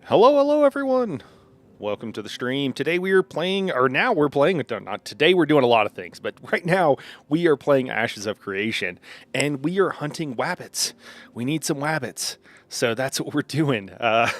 Hello everyone. Welcome to the stream. Today we are playing, or now we're playing, not today, we're doing a lot of things, but right now we are playing Ashes of Creation, and we are hunting Wabbits. We need some Wabbits, so that's what we're doing. I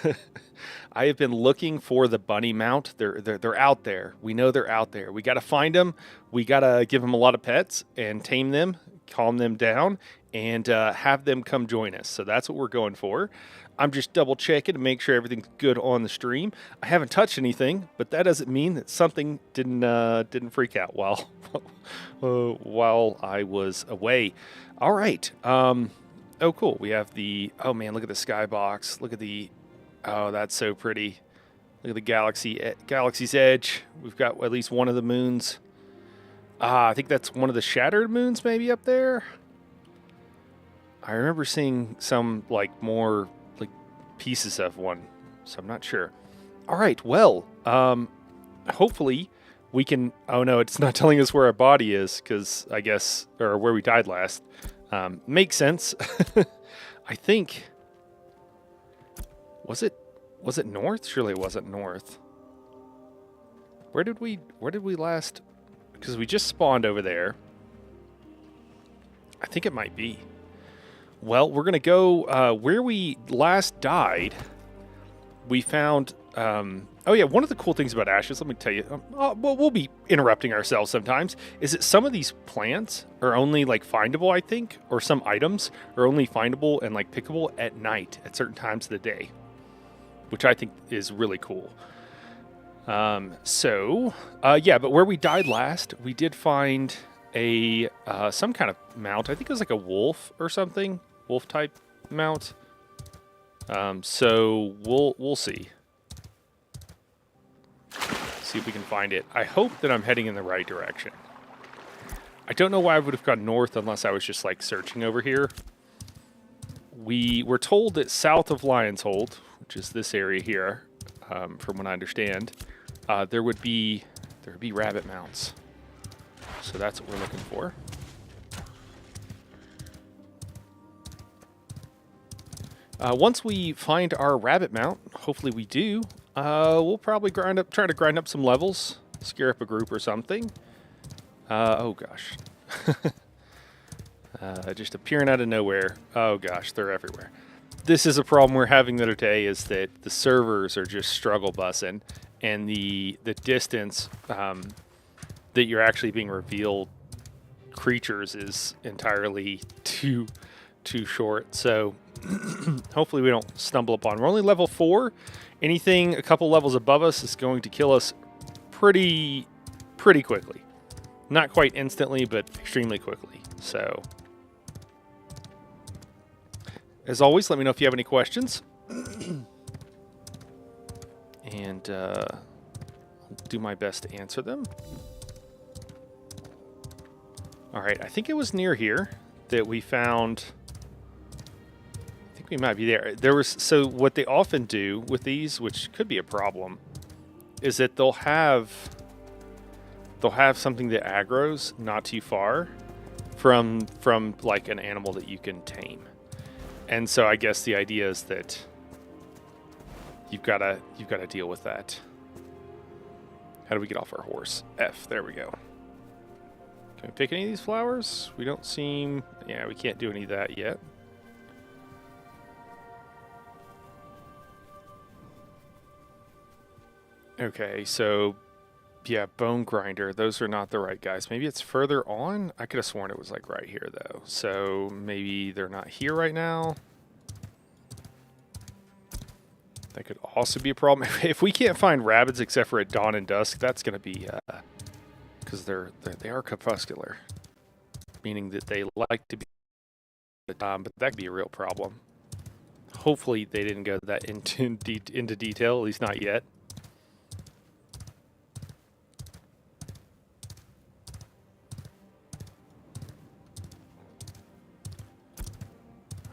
have been looking for the bunny mount. They're out there. We know they're out there. We got to find them. We got to give them a lot of pets and tame them, calm them down, and have them come join us. So that's what we're going for. I'm just double checking to make sure everything's good on the stream. I haven't touched anything, but that doesn't mean that something didn't freak out while while I was away. All right. Oh, cool. We have the. Oh man, look at the skybox. Look at the. Oh, that's so pretty. Look at the galaxy's edge. We've got at least one of the moons. I think that's one of the shattered moons, maybe up there. I remember seeing some like more pieces of one, so I'm not sure. All right, well, hopefully we can. Oh no, it's not telling us where our body is because I guess, or where we died last. Makes sense. I think. Was it north? Surely it wasn't north. Where did we last? Because we just spawned over there. I think it might be. Well, we're going to go where we last died. We found, oh yeah, one of the cool things about Ashes, let me tell you, well, we'll be interrupting ourselves sometimes, is that some of these plants are only like findable, I think, or some items are only findable and like pickable at night at certain times of the day, which I think is really cool. Yeah, but where we died last, we did find a some kind of mount. I think it was like a wolf or something. Wolf type mount. So we'll see. See if we can find it. I hope that I'm heading in the right direction. I don't know why I would have gone north unless I was just like searching over here. We were told that south of Lion's Hold, which is this area here, from what I understand, there would be rabbit mounts. So that's what we're looking for. Once we find our rabbit mount, hopefully we do, we'll probably try to grind up some levels, scare up a group or something. Oh gosh. Just appearing out of nowhere. Oh gosh, they're everywhere. This is a problem we're having the other day, is that the servers are just struggle bussing, and the distance that you're actually being revealed creatures is entirely too short. So hopefully we don't stumble upon. We're only level 4. Anything a couple levels above us is going to kill us pretty quickly. Not quite instantly, but extremely quickly. So as always, let me know if you have any questions. And I'll do my best to answer them. All right, I think it was near here that we found. I think we might be there. So what they often do with these, which could be a problem, is that they'll have something that aggroes not too far from like an animal that you can tame. And so I guess the idea is that you've got to deal with that. How do we get off our horse? F. There we go. Can we pick any of these flowers? We don't seem... Yeah, we can't do any of that yet. Okay, so... Yeah, bone grinder. Those are not the right guys. Maybe it's further on? I could have sworn it was like right here, though. So maybe they're not here right now. That could also be a problem. If we can't find rabbits except for at dawn and dusk, that's going to be... because they are crepuscular, meaning that they like to be, but that could be a real problem. Hopefully they didn't go that into detail, at least not yet.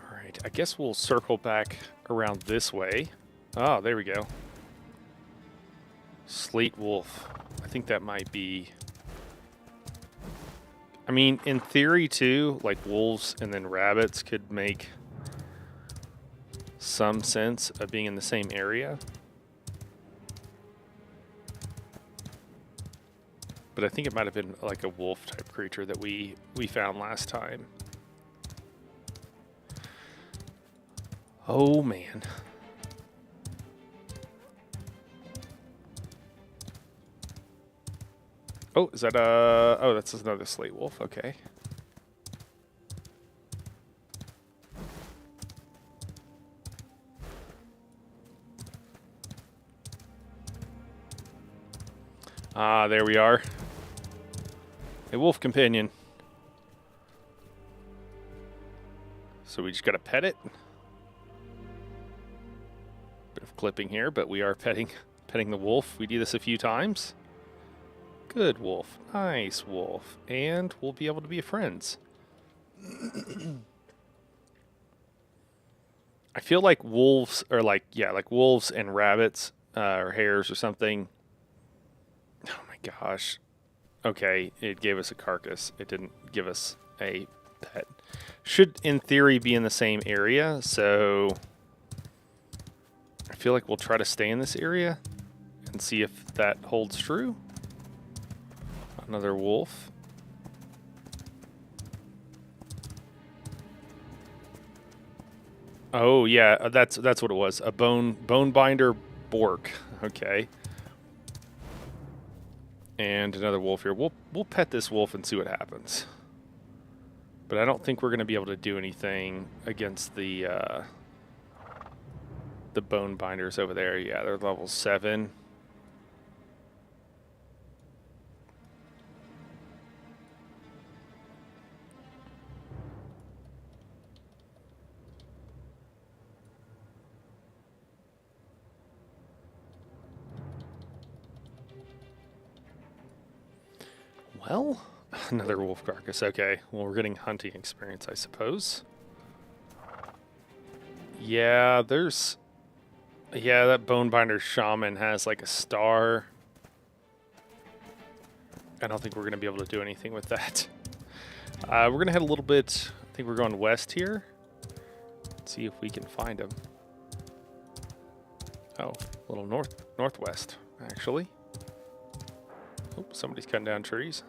All right, I guess we'll circle back around this way. Oh, there we go. Slate wolf. I think that might be... I mean, in theory, too, like wolves and then rabbits could make some sense of being in the same area. But I think it might have been like a wolf type creature that we found last time. Oh man. Oh, is that oh, that's another slate wolf. Okay. Ah, there we are. A wolf companion. So we just gotta pet it. Bit of clipping here, but we are petting the wolf. We do this a few times. Good wolf. Nice wolf. And we'll be able to be friends. I feel like wolves are like, yeah, like wolves and rabbits or hares or something. Oh my gosh. Okay, it gave us a carcass. It didn't give us a pet. Should, in theory, be in the same area, so I feel like we'll try to stay in this area and see if that holds true. Another wolf. Oh yeah, that's what it was. A bone binder bork. Okay. And another wolf here. We'll pet this wolf and see what happens. But I don't think we're going to be able to do anything against the bone binders over there. Yeah, they're level 7. Well, another wolf carcass. Okay, well, we're getting hunting experience, I suppose. Yeah, there's... Yeah, that Bonebinder Shaman has like a star. I don't think we're going to be able to do anything with that. We're going to head a little bit... I think we're going west here. Let's see if we can find him. Oh, a little northwest, actually. Oh, somebody's cutting down trees.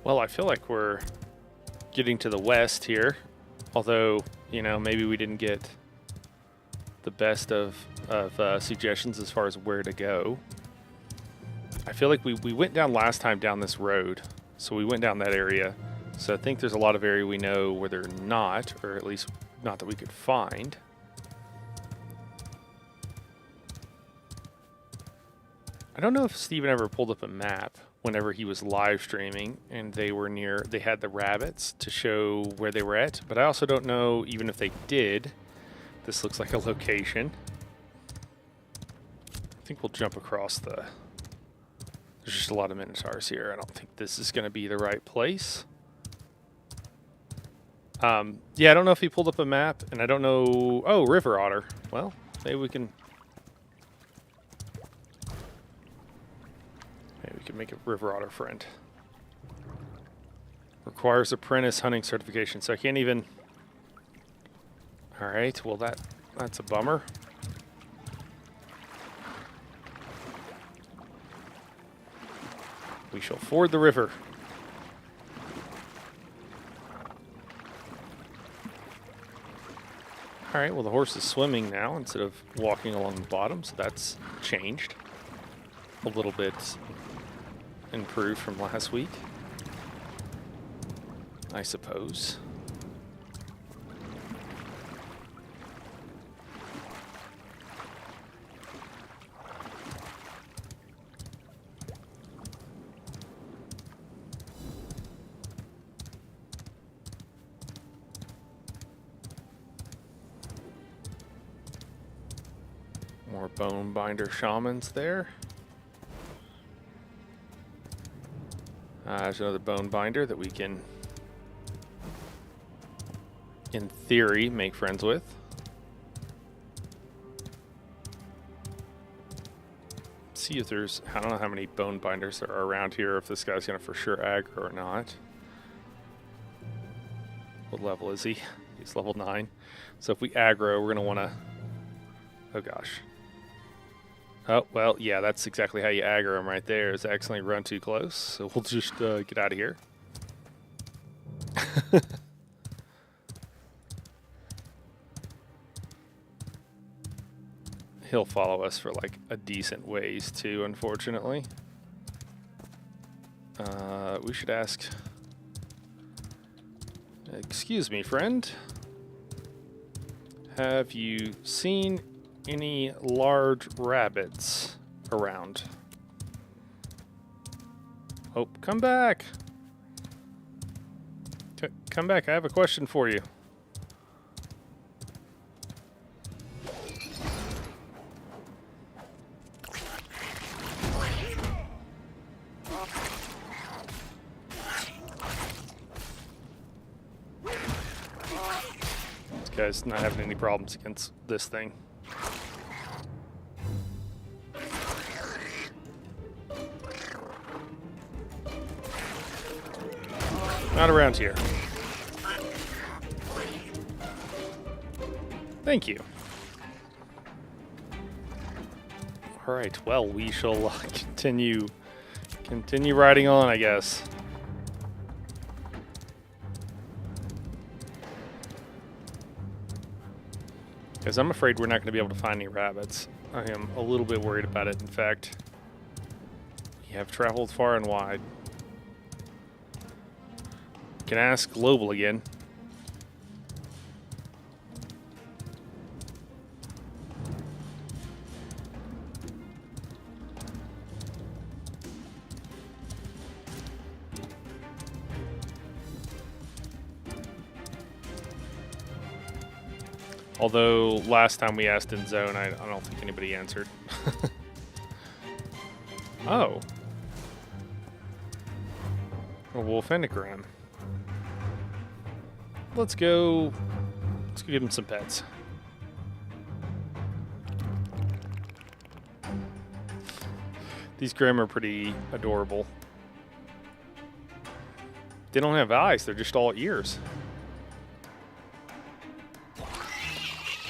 Well, I feel like we're getting to the west here, although, you know, maybe we didn't get the best of suggestions as far as where to go. I feel like we went down last time down this road, so we went down that area. So I think there's a lot of area we know where they're not, or at least not that we could find. I don't know if Steven ever pulled up a map whenever he was live streaming and they were near, they had the rabbits to show where they were at, but I also don't know even if they did. This looks like a location. I think we'll jump across the, there's just a lot of minotaurs here. I don't think this is going to be the right place. Yeah, I don't know if he pulled up a map, and I don't know, oh, river otter. Well, maybe we can make a river otter friend. Requires apprentice hunting certification, so I can't even... Alright, well that's a bummer. We shall ford the river. Alright, well the horse is swimming now instead of walking along the bottom, so that's changed a little bit. Improved from last week, I suppose. More bone binder shamans there. There's another bone binder that we can, in theory, make friends with. Let's see if there's, I don't know how many bone binders there are around here, if this guy's going to for sure aggro or not. What level is he? He's level 9. So if we aggro, we're going to want to... Oh, gosh. Oh, well, yeah, that's exactly how you aggro him right there, is accidentally run too close. So we'll just get out of here. He'll follow us for like a decent ways too, unfortunately. We should ask... Excuse me, friend. Have you seen any large rabbits around? Oh, come back. Come back, I have a question for you. This guy's not having any problems against this thing. Not around here. Thank you. All right, well, we shall continue riding on, I guess. Because I'm afraid we're not going to be able to find any rabbits. I am a little bit worried about it, in fact. We have traveled far and wide. Can ask Global again. Although last time we asked in zone, I don't think anybody answered. Oh. A wolf enneagram. Let's go give him some pets. These Grimm are pretty adorable. They don't have eyes, they're just all ears.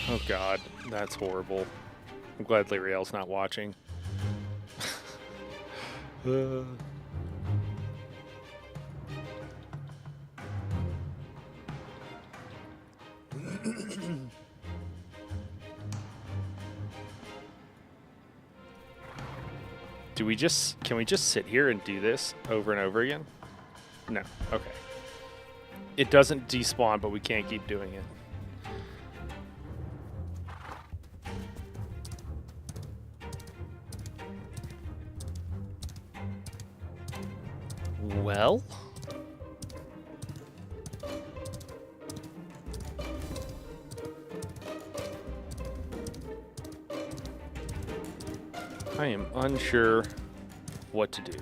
Oh god, that's horrible. I'm glad Lyriel's not watching. Can we just sit here and do this over and over again? No, okay. It doesn't despawn, but we can't keep doing it. Well, I am unsure what to do.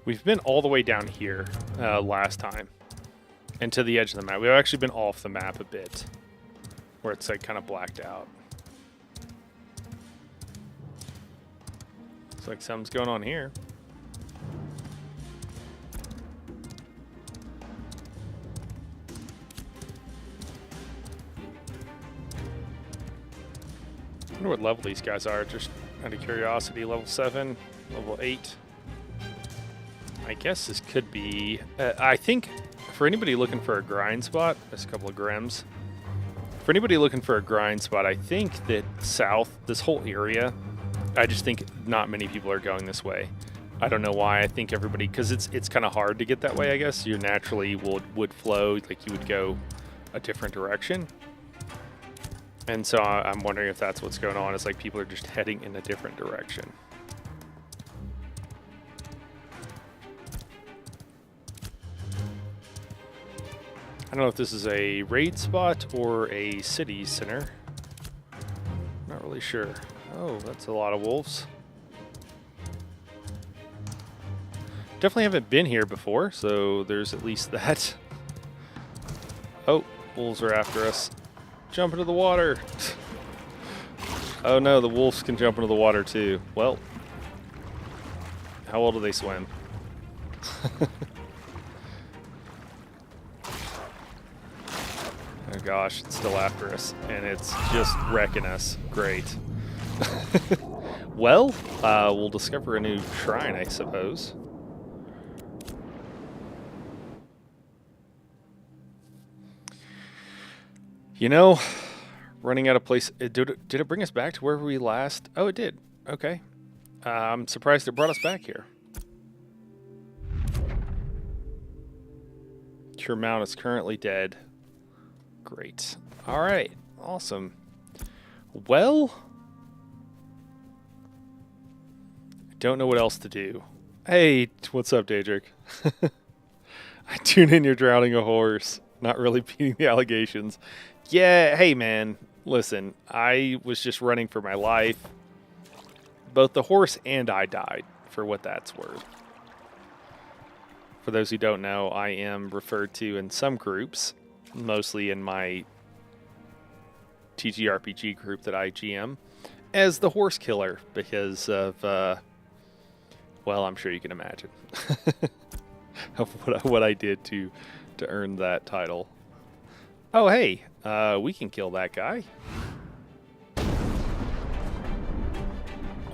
We've been all the way down here last time and to the edge of the map. We've actually been off the map a bit where it's like kind of blacked out. Looks like something's going on here. I wonder what level these guys are, just out of curiosity. Level 7, level 8. I guess this could be... I think for anybody looking for a grind spot, there's a couple of Grimms. For anybody looking for a grind spot, I think that south, this whole area, I just think not many people are going this way. I don't know why. I think everybody... Because it's kind of hard to get that way, I guess. You naturally would flow, like you would go a different direction. And so I'm wondering if that's what's going on. It's like people are just heading in a different direction. I don't know if this is a raid spot or a city center. Not really sure. Oh, that's a lot of wolves. Definitely haven't been here before, so there's at least that. Oh, wolves are after us. Jump into the water. Oh no, the wolves can jump into the water too. Well, how well do they swim? Oh gosh, it's still after us, and it's just wrecking us. Great. Well, we'll discover a new shrine, I suppose. You know, running out of place. Did it bring us back to where we last? Oh, it did. Okay. I'm surprised it brought us back here. Your mount is currently dead. Great. All right. Awesome. Well, I don't know what else to do. Hey, what's up, Daedric? I tune in you're drowning a horse. Not really beating the allegations. Yeah, hey, man. Listen, I was just running for my life. Both the horse and I died, for what that's worth. For those who don't know, I am referred to in some groups, mostly in my TTRPG group that I GM, as the horse killer because of, well, I'm sure you can imagine of what I did to earn that title. Oh, hey, we can kill that guy.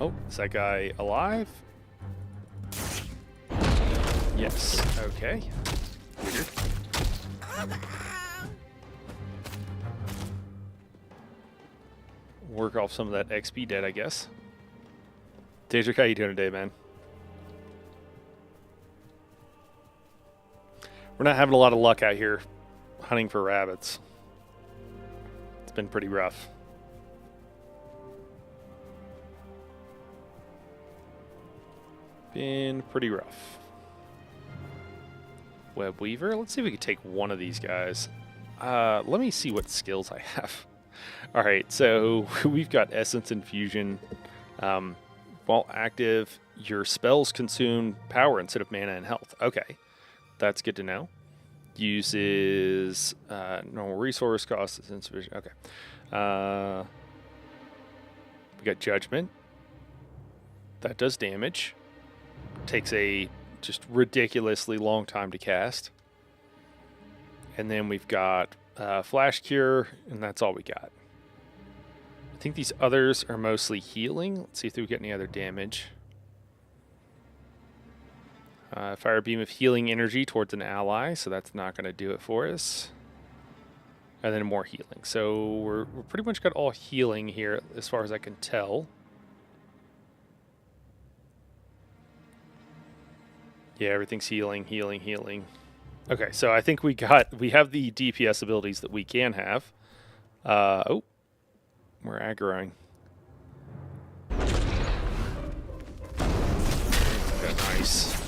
Oh, is that guy alive? Yes. Okay. Weird. Work off some of that XP debt, I guess. Daedric, how you doing today, man? We're not having a lot of luck out here hunting for rabbits. It's been pretty rough. Been pretty rough. Web Weaver. Let's see if we can take one of these guys. Let me see what skills I have. All right, so we've got Essence Infusion. While active, your spells consume power instead of mana and health. Okay, that's good to know. Uses normal resource cost. Insufficient. Okay. We got Judgment. That does damage. Takes a just ridiculously long time to cast. And then we've got Flash Cure, and that's all we got. I think these others are mostly healing. Let's see if we get any other damage. Fire Beam of Healing Energy towards an ally, so that's not going to do it for us. And then more healing. So we're pretty much got all healing here as far as I can tell. Yeah, everything's healing, healing, healing. Okay, so I think we have the DPS abilities that we can have. Oh, we're aggroing. Okay, nice.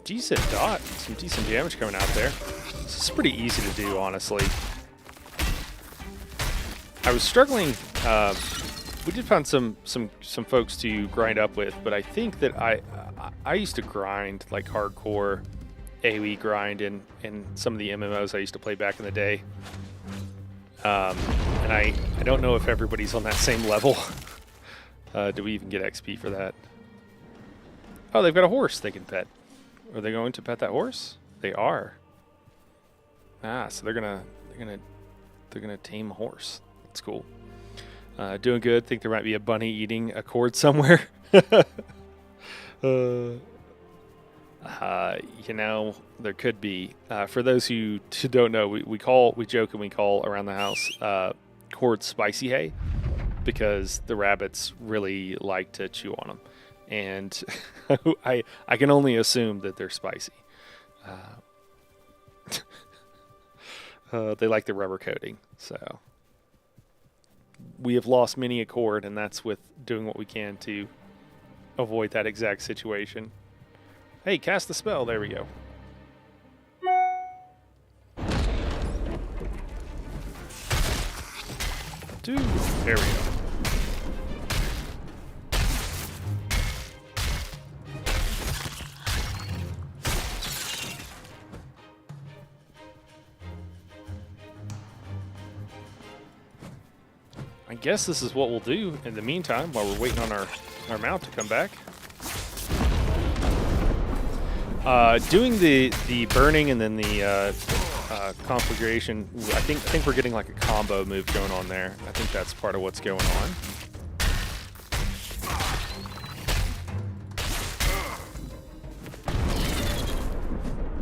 Decent dot, some decent damage coming out there. This is pretty easy to do, honestly. I was struggling. We did find some folks to grind up with, but I think that I used to grind like hardcore AoE grind in some of the MMOs I used to play back in the day. And I don't know if everybody's on that same level. Do we even get XP for that? Oh, they've got a horse they can pet. Are they going to pet that horse? They are. Ah, so they're gonna tame a horse. That's cool. Doing good. Think there might be a bunny eating a cord somewhere. You know, there could be. For those who don't know, we joke and we call around the house cord spicy hay because the rabbits really like to chew on them, and I can only assume that they're spicy. They like the rubber coating, so. We have lost many a cord, and that's with doing what we can to avoid that exact situation. Hey, cast the spell. There we go. Dude, there we go. I guess this is what we'll do in the meantime while we're waiting on our mount to come back. Doing the burning and then the conflagration, I think we're getting like a combo move going on there. I think that's part of what's going on.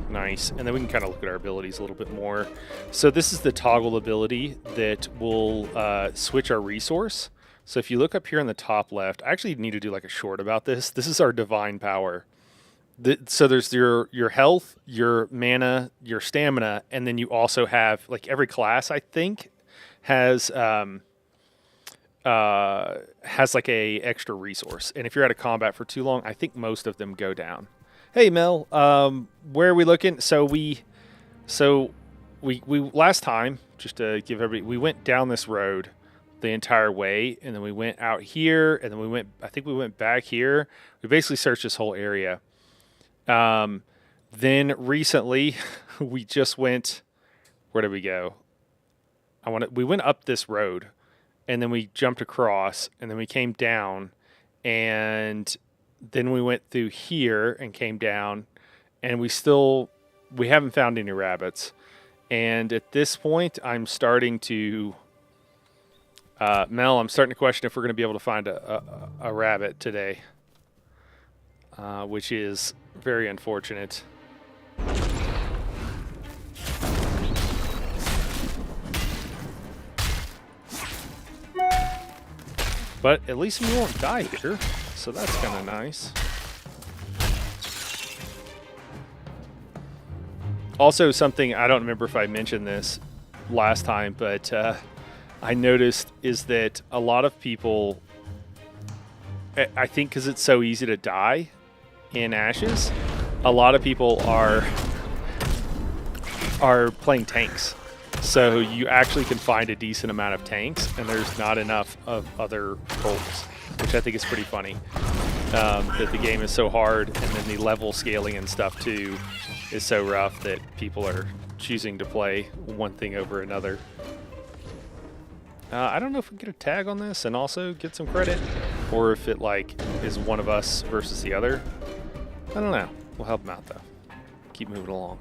Nice, and then we can kind of look at our abilities a little bit more. So this is the toggle ability that will switch our resource. So if you look up here on the top left, I actually need to do like a short about this. This is our divine power. So there's your health, your mana, your stamina, and then you also have, like, every class, I think, has like a extra resource. And if you're out of combat for too long, I think most of them go down. Hey Mel, where are we looking? So we last time, just to give everybody, we went down this road the entire way, and then we went out here, and then I think we went back here. We basically searched this whole area. Then recently we just went, where did we go? We went up this road, and then we jumped across, and then we came down, and then we went through here and came down, and we haven't found any rabbits. And at this point, I'm starting to, Mel, I'm starting to question if we're going to be able to find a rabbit today, which is very unfortunate. But at least we won't die here, so that's kind of nice. Also, something, I don't remember if I mentioned this last time, but I noticed is that a lot of people, I think because it's so easy to die in Ashes, a lot of people are playing tanks. So you actually can find a decent amount of tanks, and there's not enough of other roles, which I think is pretty funny. That the game is so hard, and then the level scaling and stuff too is so rough that people are choosing to play one thing over another. I don't know if we can get a tag on this and also get some credit, or if it like is one of us versus the other. I don't know. We'll help them out though. Keep moving along.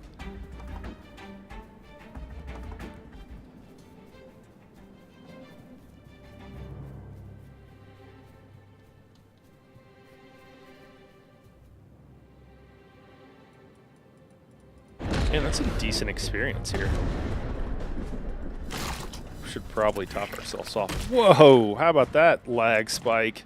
Man, that's a decent experience here. Should probably top ourselves off. Whoa, how about that lag spike?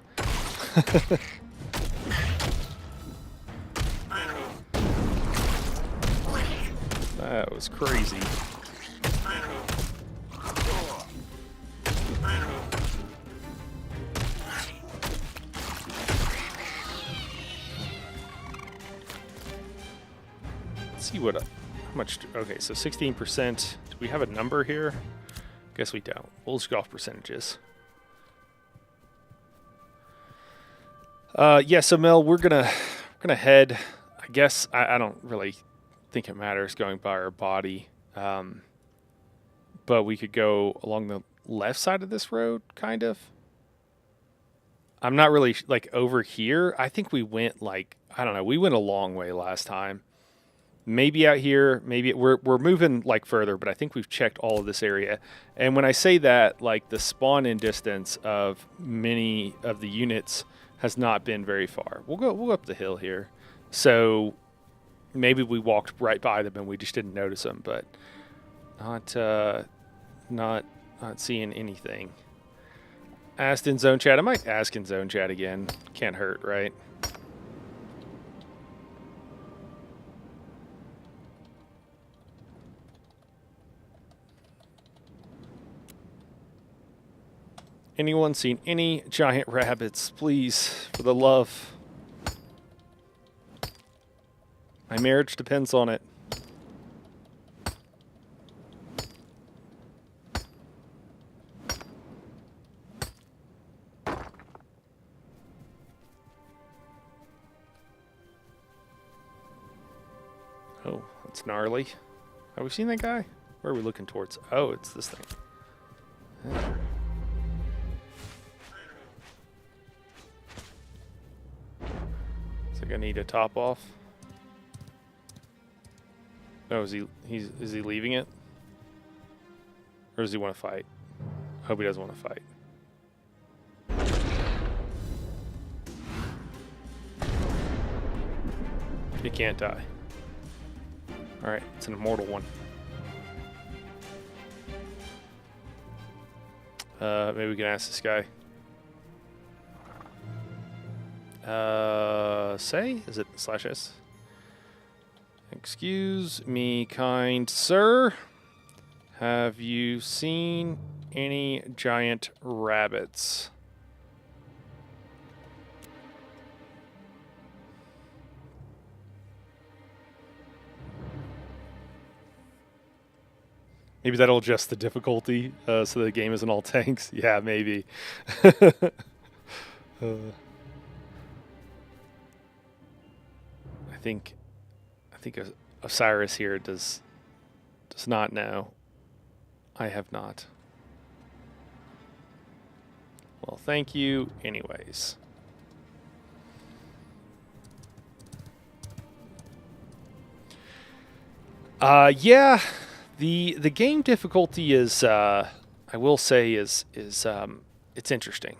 That was crazy. Let's see what how much. Okay, so 16%. Do we have a number here? Guess we don't. We'll just go off percentages. Yeah, so Mel, we're gonna head. I guess I don't really think it matters going by our body, but we could go along the left side of this road, kind of. I'm not really like over here. I think we went like, I don't know. We went a long way last time. Maybe out here, maybe we're moving like further, but I think we've checked all of this area. And when I say that, like the spawn-in distance of many of the units has not been very far. We'll go up the hill here. So maybe we walked right by them and we just didn't notice them, but not seeing anything. Asked in zone chat. I might ask in zone chat again. Can't hurt, right? Anyone seen any giant rabbits? Please, for the love. My marriage depends on it. Oh, that's gnarly. Have we seen that guy? Where are we looking towards? Oh, it's this thing. I need a top off. Oh, is he leaving it? Or does he want to fight? Hope he doesn't want to fight. He can't die. Alright, it's an immortal one. Maybe we can ask this guy. Say? Is it /S? Excuse me, kind sir. Have you seen any giant rabbits? Maybe that'll adjust the difficulty so the game isn't all tanks. Yeah, maybe. I think Osiris here does not know. I have not. Well, thank you anyways. Yeah, the game difficulty is I will say is it's interesting.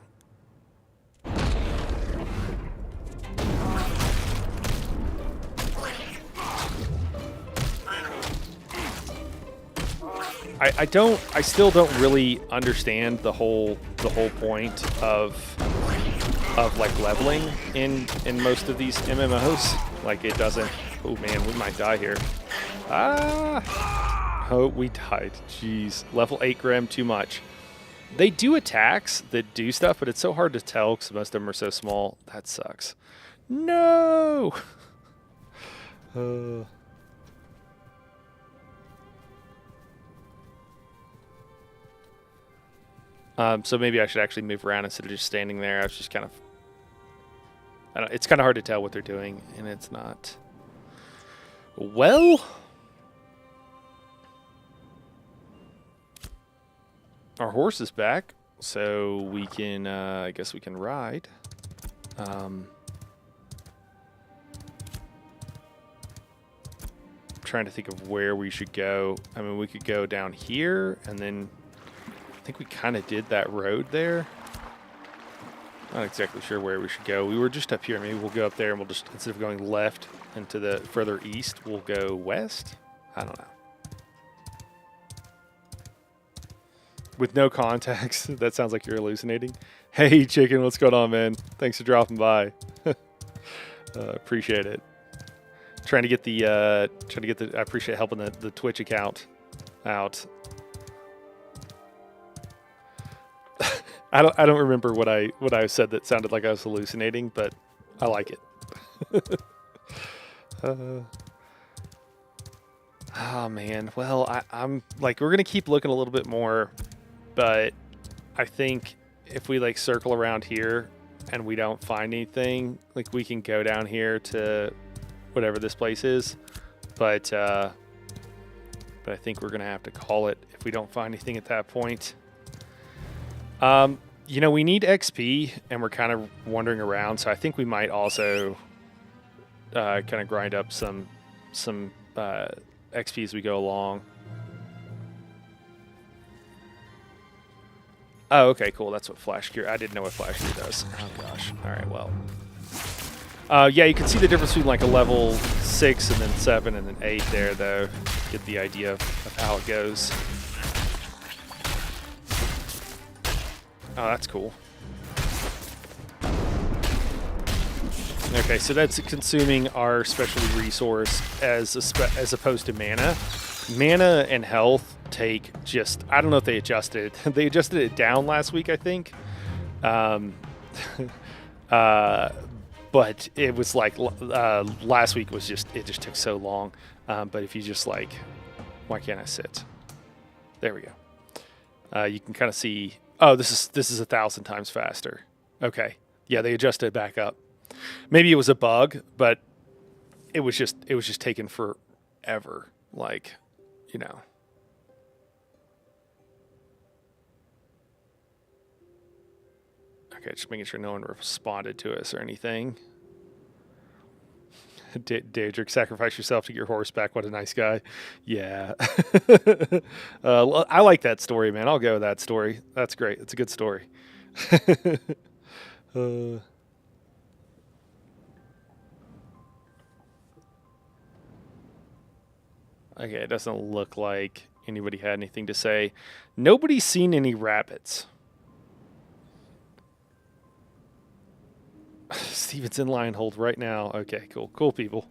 I still don't really understand the whole point of like leveling in most of these MMOs. Like it doesn't. Oh man, we might die here. Ah! Oh, we died. Jeez, level 8 Grim, too much. They do attacks that do stuff, but it's so hard to tell because most of them are so small. That sucks. No. So maybe I should actually move around instead of just standing there. I was just kind of... I don't, it's kind of hard to tell what they're doing, and it's not... Well... Our horse is back, so we can... I guess we can ride. Trying to think of where we should go. I mean, we could go down here, and then... I think we kind of did that road there. Not exactly sure where we should go. We were just up here. Maybe we'll go up there and we'll just, instead of going left into the further east, we'll go west. I don't know. With no context. That sounds like you're hallucinating. Hey, chicken, what's going on, man? Thanks for dropping by. Appreciate it. Trying to get the, I appreciate helping the Twitch account out. I don't remember what I said that sounded like I was hallucinating, but I like it. Oh man, well I'm like we're gonna keep looking a little bit more, but I think if we like circle around here and we don't find anything, like we can go down here to whatever this place is, but I think we're gonna have to call it if we don't find anything at that point. You know, we need XP, and we're kind of wandering around, so I think we might also kind of grind up some XP as we go along. Oh, okay, cool. That's what Flash Cure... I didn't know what Flash Cure does. Oh, gosh. All right, well. Yeah, you can see the difference between, like, a level 6 and then 7 and then 8 there, though. Get the idea of how it goes. Oh, that's cool. Okay, so that's consuming our specialty resource as opposed to mana. Mana and health take just... I don't know if they adjusted it. They adjusted it down last week, I think. But it was like... last week was just... It just took so long. But if you just like... Why can't I sit? There we go. You can kind of see... Oh, this is 1,000 times faster. Okay. Yeah, they adjusted it back up. Maybe it was a bug, but it was just taking forever. Like, you know. Okay, just making sure no one responded to us or anything. Daedric, sacrifice yourself to get your horse back. What a nice guy. Yeah. I like that story, man. I'll go with that story. That's great. It's a good story. uh, okay, it doesn't look like anybody had anything to say. Nobody's seen any rabbits. Steven's in line hold right now. Okay, cool. Cool people.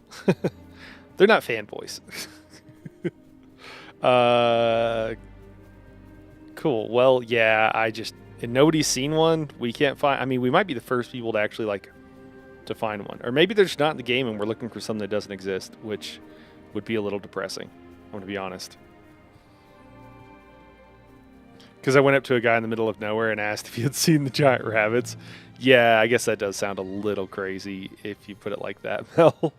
They're not fanboys. Cool. Well, yeah, and nobody's seen one. We can't find, I mean, we might be the first people to actually, like, to find one. Or maybe they're just not in the game and we're looking for something that doesn't exist, which would be a little depressing. I'm going to be honest. Because I went up to a guy in the middle of nowhere and asked if he had seen the giant rabbits. Yeah, I guess that does sound a little crazy if you put it like that, Mel.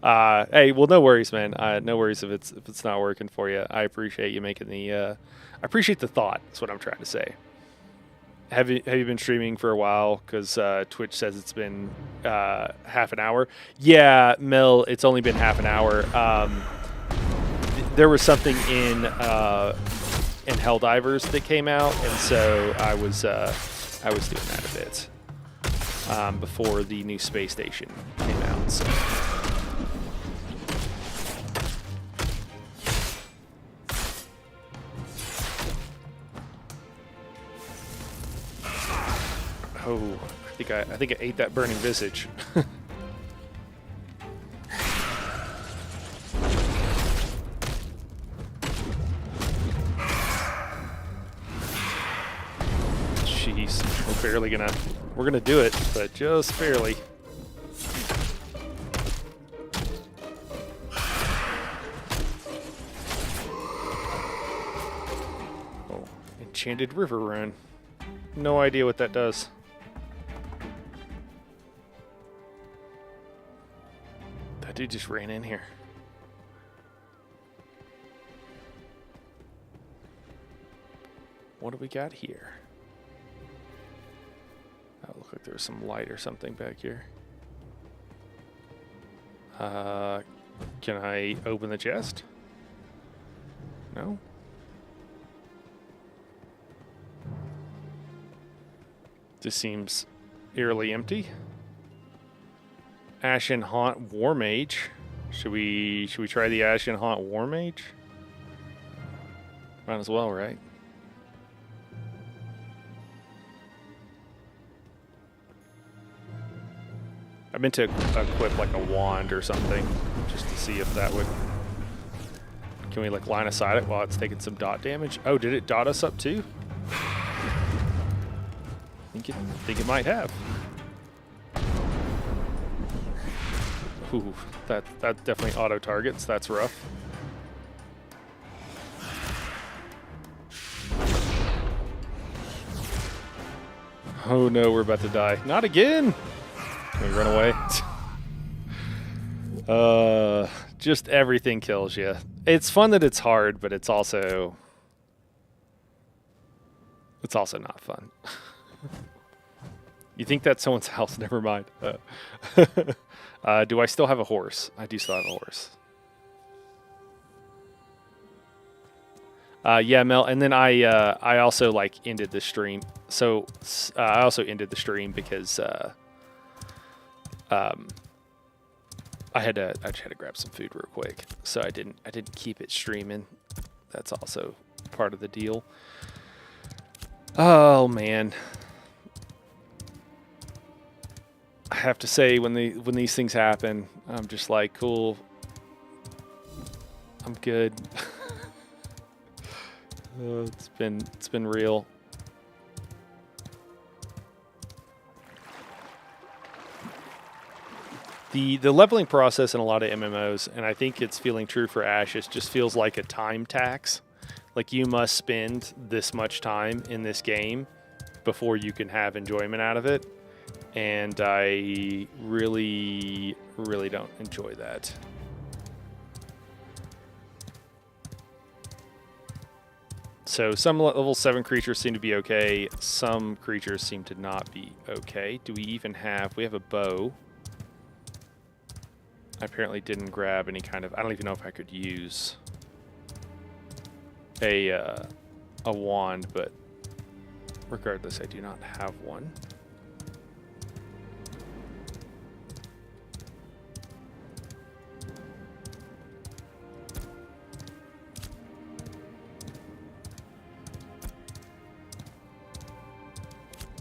Hey, well, no worries, man. No worries if it's not working for you. I appreciate you making I appreciate the thought. That's what I'm trying to say. Have you been streaming for a while? Because Twitch says it's been half an hour. Yeah, Mel, it's only been half an hour. There was something in Helldivers that came out, and so I was doing that a bit before the new space station came out. So. Oh, I think I ate that burning visage. Jeez, we're gonna do it, but just barely. Oh, enchanted river rune. No idea what that does. That dude just ran in here. What do we got here? That looked like there was some light or something back here. Can I open the chest? No? This seems eerily empty. Ashen Haunt War Mage. Should we try the Ashen Haunt War Mage? Might as well, right? I meant to equip like a wand or something just to see if that would. Can we like line of sight it while it's taking some dot damage? Oh, did it dot us up too? Think it might have. Ooh, that definitely auto targets. That's rough. Oh no, we're about to die. Not again! Can we run away? Just everything kills you. It's fun that it's hard, but it's also not fun. You think that's someone's house? Never mind. Do I still have a horse? I do still have a horse. Yeah, Mel, and then I also like ended the stream. So I also ended the stream because I just had to grab some food real quick. So I didn't keep it streaming. That's also part of the deal. Oh man. I have to say, when these things happen, I'm just like, cool. I'm good. It's been real. The leveling process in a lot of MMOs, and I think it's feeling true for Ashes, just feels like a time tax. Like you must spend this much time in this game before you can have enjoyment out of it. And I really, really don't enjoy that. So some level 7 creatures seem to be okay. Some creatures seem to not be okay. Do we even have... We have a bow. I apparently didn't grab any kind of... I don't even know if I could use a wand, but regardless, I do not have one.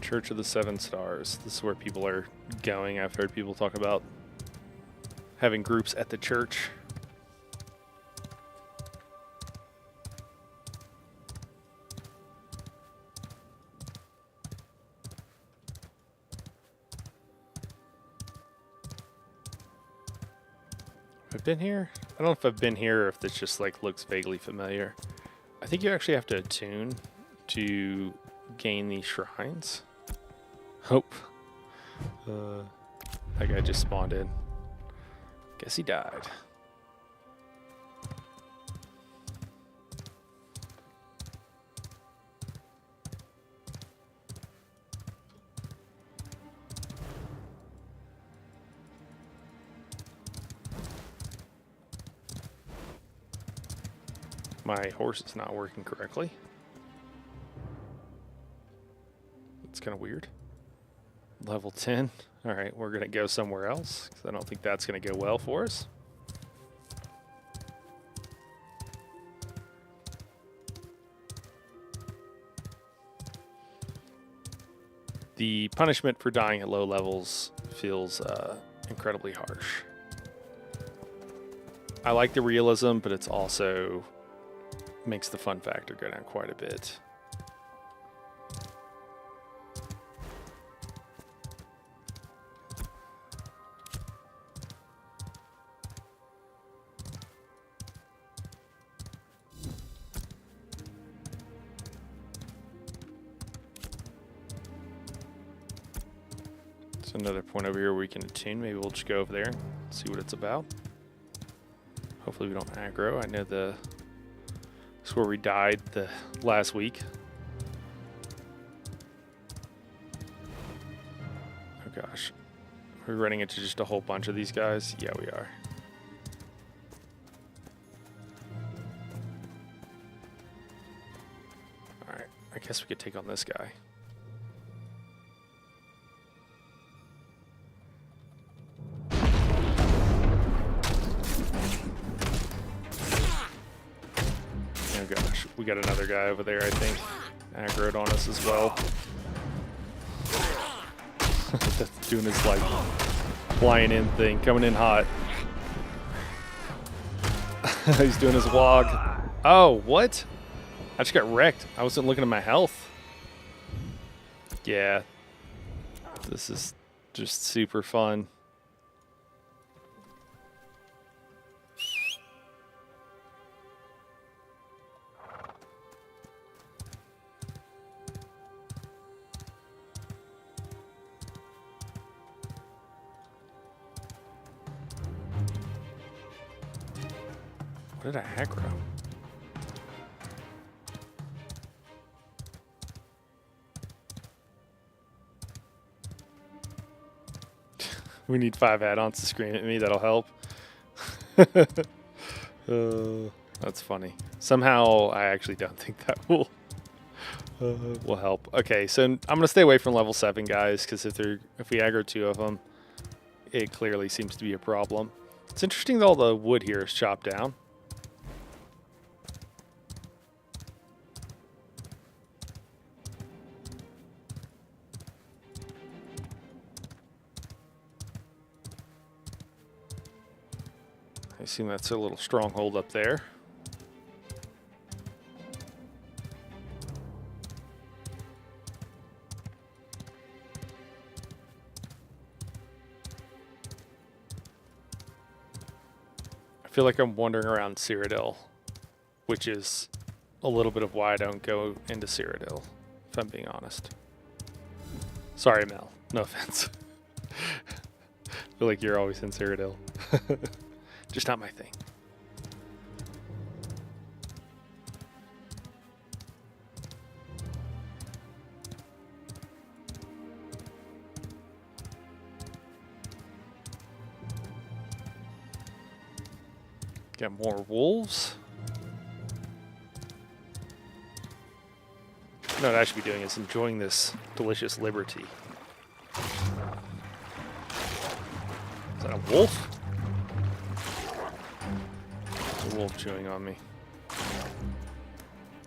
Church of the Seven Stars. This is where people are going. I've heard people talk about having groups at the church. Have I been here? I don't know if I've been here or if this just like looks vaguely familiar. I think you actually have to attune to gain these shrines. Hope. That guy just spawned in. Guess he died. My horse is not working correctly. It's kind of weird. Level 10. All right, we're going to go somewhere else because I don't think that's going to go well for us. The punishment for dying at low levels feels incredibly harsh. I like the realism, but it's also makes the fun factor go down quite a bit. There's another point over here where we can attune. Maybe we'll just go over there and see what it's about. Hopefully we don't aggro. I know it's where we died the last week. Oh gosh. Are we running into just a whole bunch of these guys? Yeah, we are. Alright, I guess we could take on this guy. Oh gosh, we got another guy over there, I think. Aggroed on us as well. That's doing his like flying in thing, coming in hot. He's doing his walk. Oh, what? I just got wrecked. I wasn't looking at my health. Yeah. This is just super fun. What did I aggro? We need 5 add-ons to scream at me. That'll help. That's funny. Somehow, I actually don't think that will help. Okay, so I'm gonna stay away from level 7 guys because if we aggro 2 of them, it clearly seems to be a problem. It's interesting that all the wood here is chopped down. I assume that's a little stronghold up there. I feel like I'm wandering around Cyrodiil, which is a little bit of why I don't go into Cyrodiil, if I'm being honest. Sorry, Mel. No offense. I feel like you're always in Cyrodiil. Just not my thing. Got more wolves. No, what I should be doing is enjoying this delicious liberty. Is that a wolf? There's a wolf chewing on me.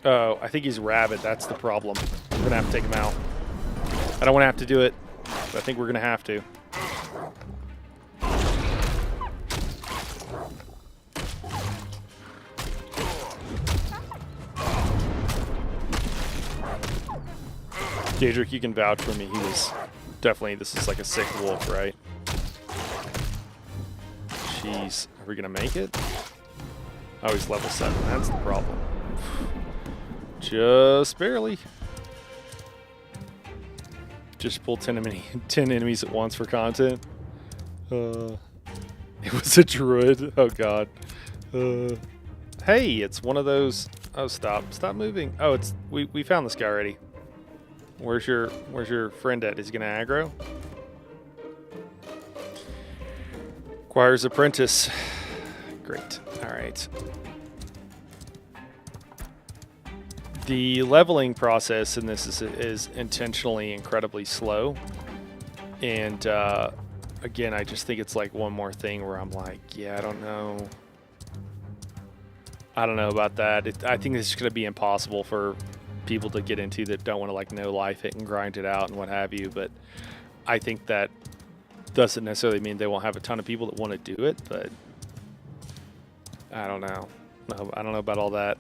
Oh, I think he's a rabbit. That's the problem. We're going to have to take him out. I don't want to have to do it, but I think we're going to have to. Daedric, you can vouch for me. He was definitely, this is like a sick wolf, right? Jeez, are we going to make it? Oh, he's level 7. That's the problem. Just barely. Just pull 10 enemies at once for content. It was a druid. Oh, God. Hey, it's one of those... Oh, stop. Stop moving. Oh, it's... We found this guy already. Where's your friend at? Is he gonna aggro? Acquires apprentice. Great. Alright. The leveling process in this is intentionally incredibly slow. And again, I just think it's like one more thing where I'm like, yeah, I don't know about that. I think it's going to be impossible for people to get into that don't want to like no life it and grind it out and what have you. But I think that doesn't necessarily mean they won't have a ton of people that want to do it. But I don't know. No, I don't know about all that.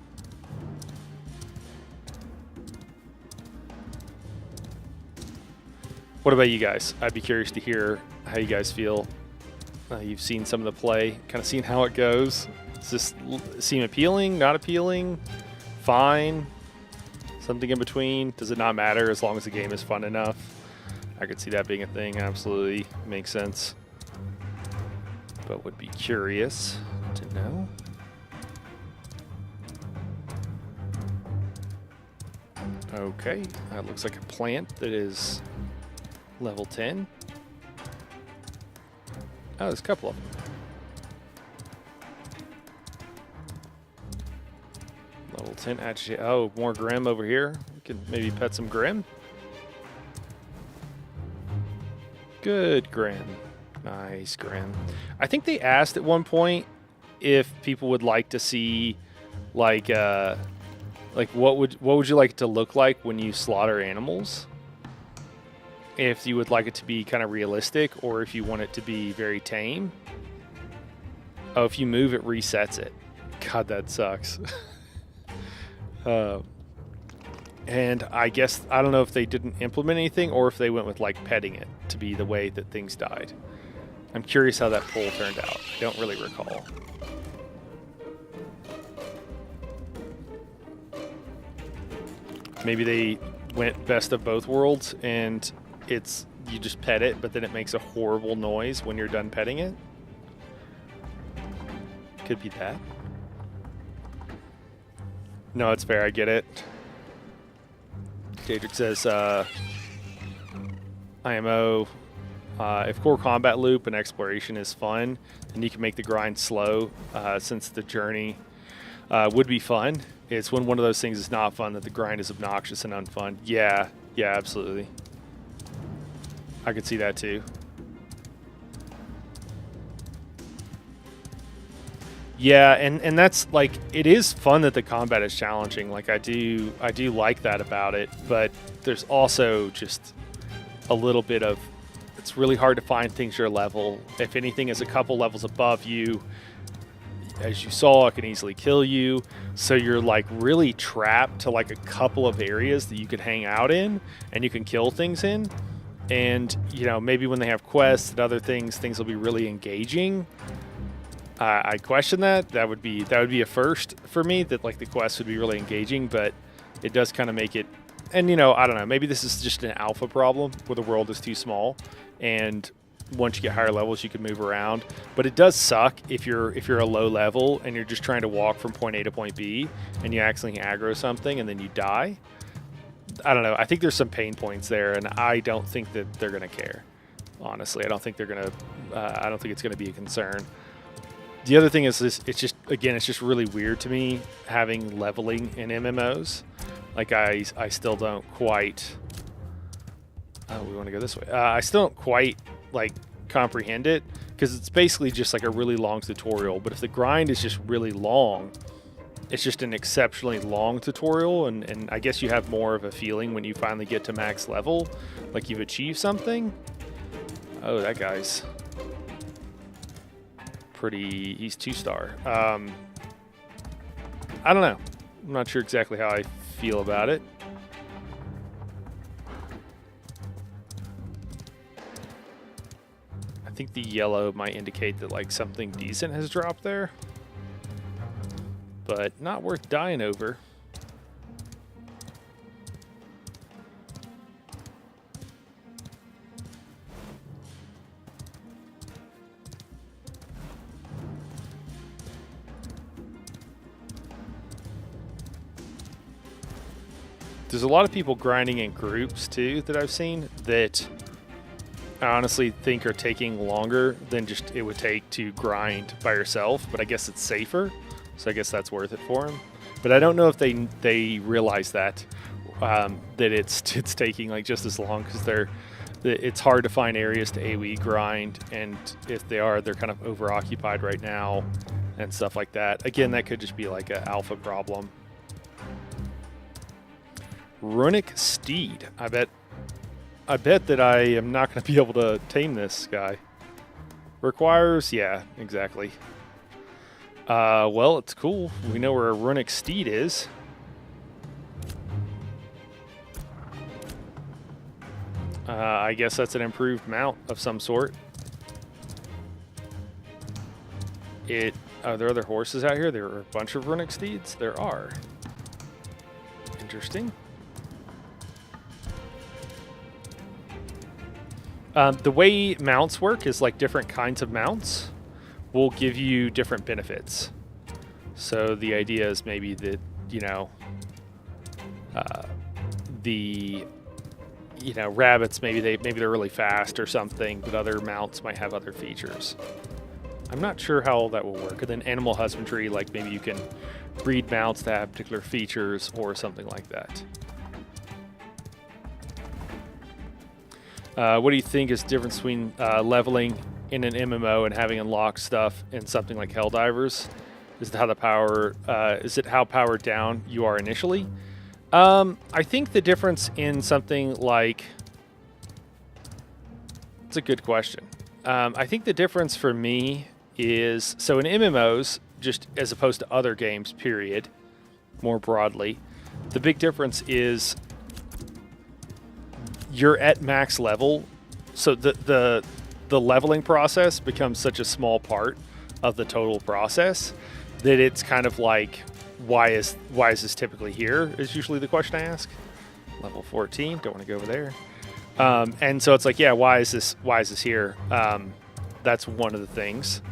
What about you guys? I'd be curious to hear how you guys feel. You've seen some of the play, kind of seen how it goes. Does this seem appealing, not appealing, fine, something in between? Does it not matter as long as the game is fun enough? I could see that being a thing, absolutely makes sense. But would be curious to know. Okay, that looks like a plant that is level 10. Oh, there's a couple of them. Level 10 agitate. Oh, more Grim over here. We can maybe pet some Grim. Good Grim. Nice Grim. I think they asked at one point if people would like to see like what would you like it to look like when you slaughter animals? If you would like it to be kind of realistic or if you want it to be very tame. Oh, if you move, it resets it. God, that sucks. And I guess, I don't know if they didn't implement anything or if they went with like petting it to be the way that things died. I'm curious how that poll turned out. I don't really recall. Maybe they went best of both worlds and it's you just pet it, but then it makes a horrible noise when you're done petting it. Could be that. No, it's fair. I get it. Daedric says, IMO, if core combat loop and exploration is fun, then you can make the grind slow, since the journey would be fun. It's when one of those things is not fun that the grind is obnoxious and unfun. Yeah, absolutely. I could see that too. Yeah, and that's like, it is fun that the combat is challenging. Like I do like that about it, but there's also just a little bit of, it's really hard to find things your level. If anything is a couple levels above you, as you saw, it can easily kill you. So you're like really trapped to like a couple of areas that you could hang out in and you can kill things in. And, you know, maybe when they have quests and other things will be really engaging. I question that. That would be a first for me, that like the quests would be really engaging, but it does kind of make it, and you know, I don't know, maybe this is just an alpha problem where the world is too small and once you get higher levels you can move around, but it does suck if you're a low level and you're just trying to walk from point A to point B and you accidentally aggro something and then you die. I don't know. I think there's some pain points there, and I don't think that they're going to care. Honestly, I don't think they're going to. I don't think it's going to be a concern. The other thing is, it's just again, it's just really weird to me having leveling in MMOs. Like I still don't quite. Oh, we want to go this way. I still don't quite like comprehend it because it's basically just like a really long tutorial. But if the grind is just really long, it's just an exceptionally long tutorial, and I guess you have more of a feeling when you finally get to max level, like you've achieved something. Oh, that guy's pretty. He's 2-star. I don't know. I'm not sure exactly how I feel about it. I think the yellow might indicate that like something decent has dropped there, but not worth dying over. There's a lot of people grinding in groups too that I've seen that I honestly think are taking longer than just it would take to grind by yourself, but I guess it's safer, so I guess that's worth it for them. But I don't know if they realize that that it's taking like just as long because it's hard to find areas to AoE grind, and if they are, they're kind of overoccupied right now and stuff like that. Again, that could just be like an alpha problem. Runic Steed. I bet that I am not going to be able to tame this guy. Requires, yeah, exactly. Well, it's cool. We know where a Runic Steed is. I guess that's an improved mount of some sort. Are there other horses out here? There are a bunch of Runic Steeds? There are. Interesting. The way mounts work is like different kinds of mounts will give you different benefits. So the idea is maybe that, rabbits, maybe they're really fast or something, but other mounts might have other features. I'm not sure how that will work. And then animal husbandry, like maybe you can breed mounts that have particular features or something like that. What do you think is the difference between leveling in an MMO and having unlocked stuff in something like Helldivers? Is it how powered down you are initially? I think the difference in something like... It's a good question. I think the difference for me is... So in MMOs, just as opposed to other games, period, more broadly, the big difference is... You're at max level, so the leveling process becomes such a small part of the total process that it's kind of like, why is this typically here? Is usually the question I ask. Level 14, don't want to go over there. And so it's like, yeah, why is this here? That's one of the things.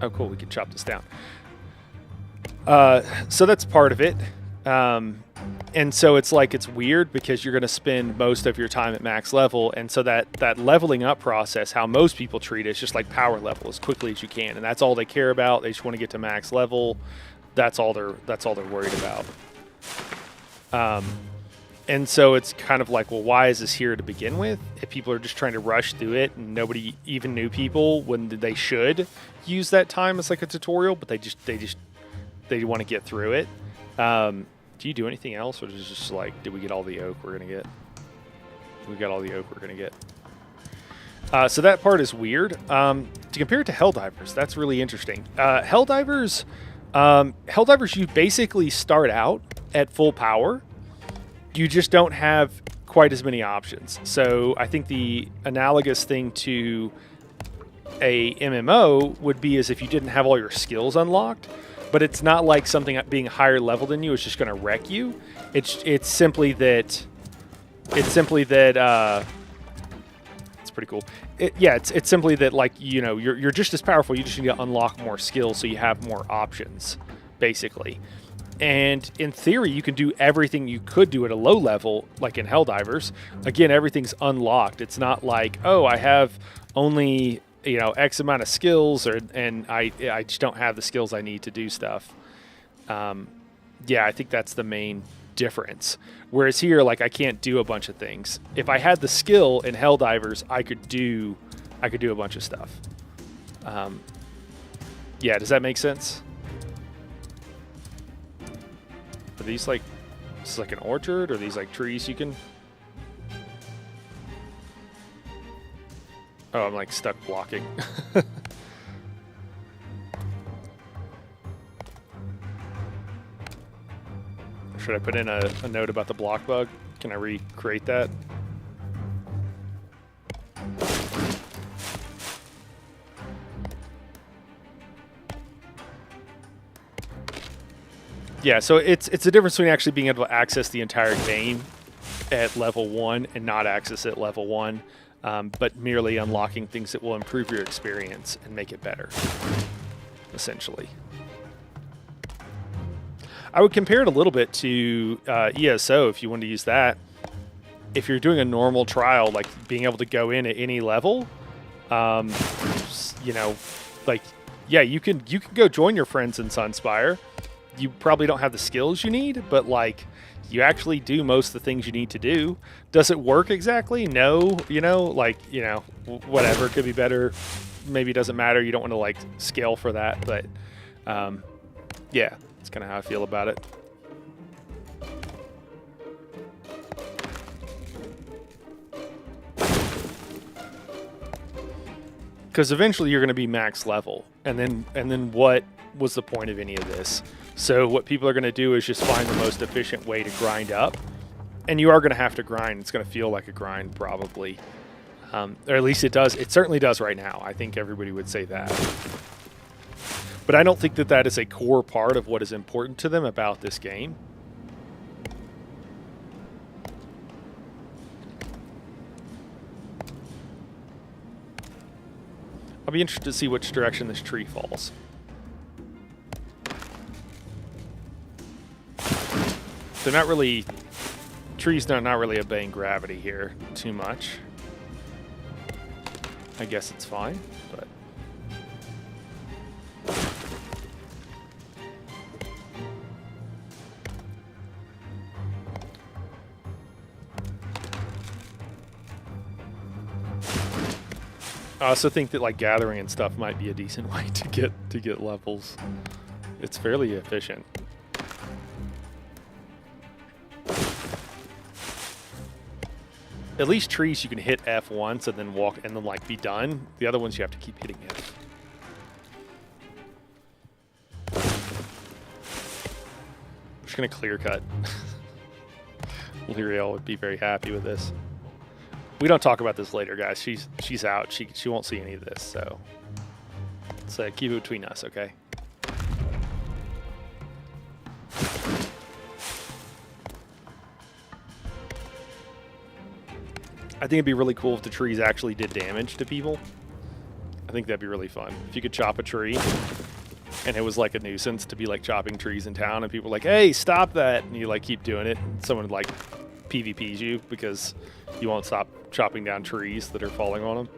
Oh, cool, we can chop this down. So that's part of it. And so it's like, it's weird because you're going to spend most of your time at max level. And so that leveling up process, how most people treat it, is just like power level as quickly as you can. And that's all they care about. They just want to get to max level. That's all they're worried about. And so it's kind of like, well, why is this here to begin with? If people are just trying to rush through it and nobody, even new people, when they should use that time as like a tutorial, but they want to get through it. Do you do anything else, or is it just like, did we get all the oak we're going to get? We got all the oak we're going to get. So that part is weird. To compare it to Helldivers, that's really interesting. Helldivers, you basically start out at full power. You just don't have quite as many options. So I think the analogous thing to a MMO would be as if you didn't have all your skills unlocked. But it's not like something being higher level than you is just going to wreck you. It's simply that it's pretty cool. It's simply that, like, you're just as powerful. You just need to unlock more skills so you have more options, basically. And in theory, you can do everything you could do at a low level, like in Helldivers. Again, everything's unlocked. It's not like, oh, I have only you know, X amount of skills, and I just don't have the skills I need to do stuff. Yeah, I think that's the main difference. Whereas here, like, I can't do a bunch of things. If I had the skill in Helldivers, I could do a bunch of stuff. Yeah, does that make sense? Are these like, this is like an orchard, or are these like trees you can? Oh, I'm like stuck blocking. Should I put in a note about the block bug? Can I recreate that? Yeah, so it's a difference between actually being able to access the entire game at level 1 and not access it at level 1, but merely unlocking things that will improve your experience and make it better, essentially. I would compare it a little bit to ESO if you want to use that. If you're doing a normal trial, like being able to go in at any level, you know, like, yeah, you can go join your friends in Sunspire. You probably don't have the skills you need, but like, you actually do most of the things you need to do. Does it work exactly? No, you know, like, you know, whatever, could be better. Maybe it doesn't matter. You don't want to like scale for that, but yeah, that's kind of how I feel about it. Because eventually you're going to be max level, and then what was the point of any of this? So what people are going to do is just find the most efficient way to grind up, and you are going to have to grind. It's going to feel like a grind probably, or at least it does. It certainly does right now. I think everybody would say that, but I don't think that that is a core part of what is important to them about this game. I'll be interested to see which direction this tree falls. They're not really, trees are not really obeying gravity here too much. I guess it's fine, but. I also think that like gathering and stuff might be a decent way to get levels. It's fairly efficient. At least trees you can hit F once and then walk and then like be done. The other ones you have to keep hitting F. I'm just gonna clear cut. Lyriel would be very happy with this. We don't talk about this later, guys. She's out. She won't see any of this, so let's keep it between us, okay? I think it'd be really cool if the trees actually did damage to people. I think that'd be really fun. If you could chop a tree and it was like a nuisance to be like chopping trees in town and people were like, hey, stop that. And you like keep doing it. And someone like PvPs you because you won't stop chopping down trees that are falling on them.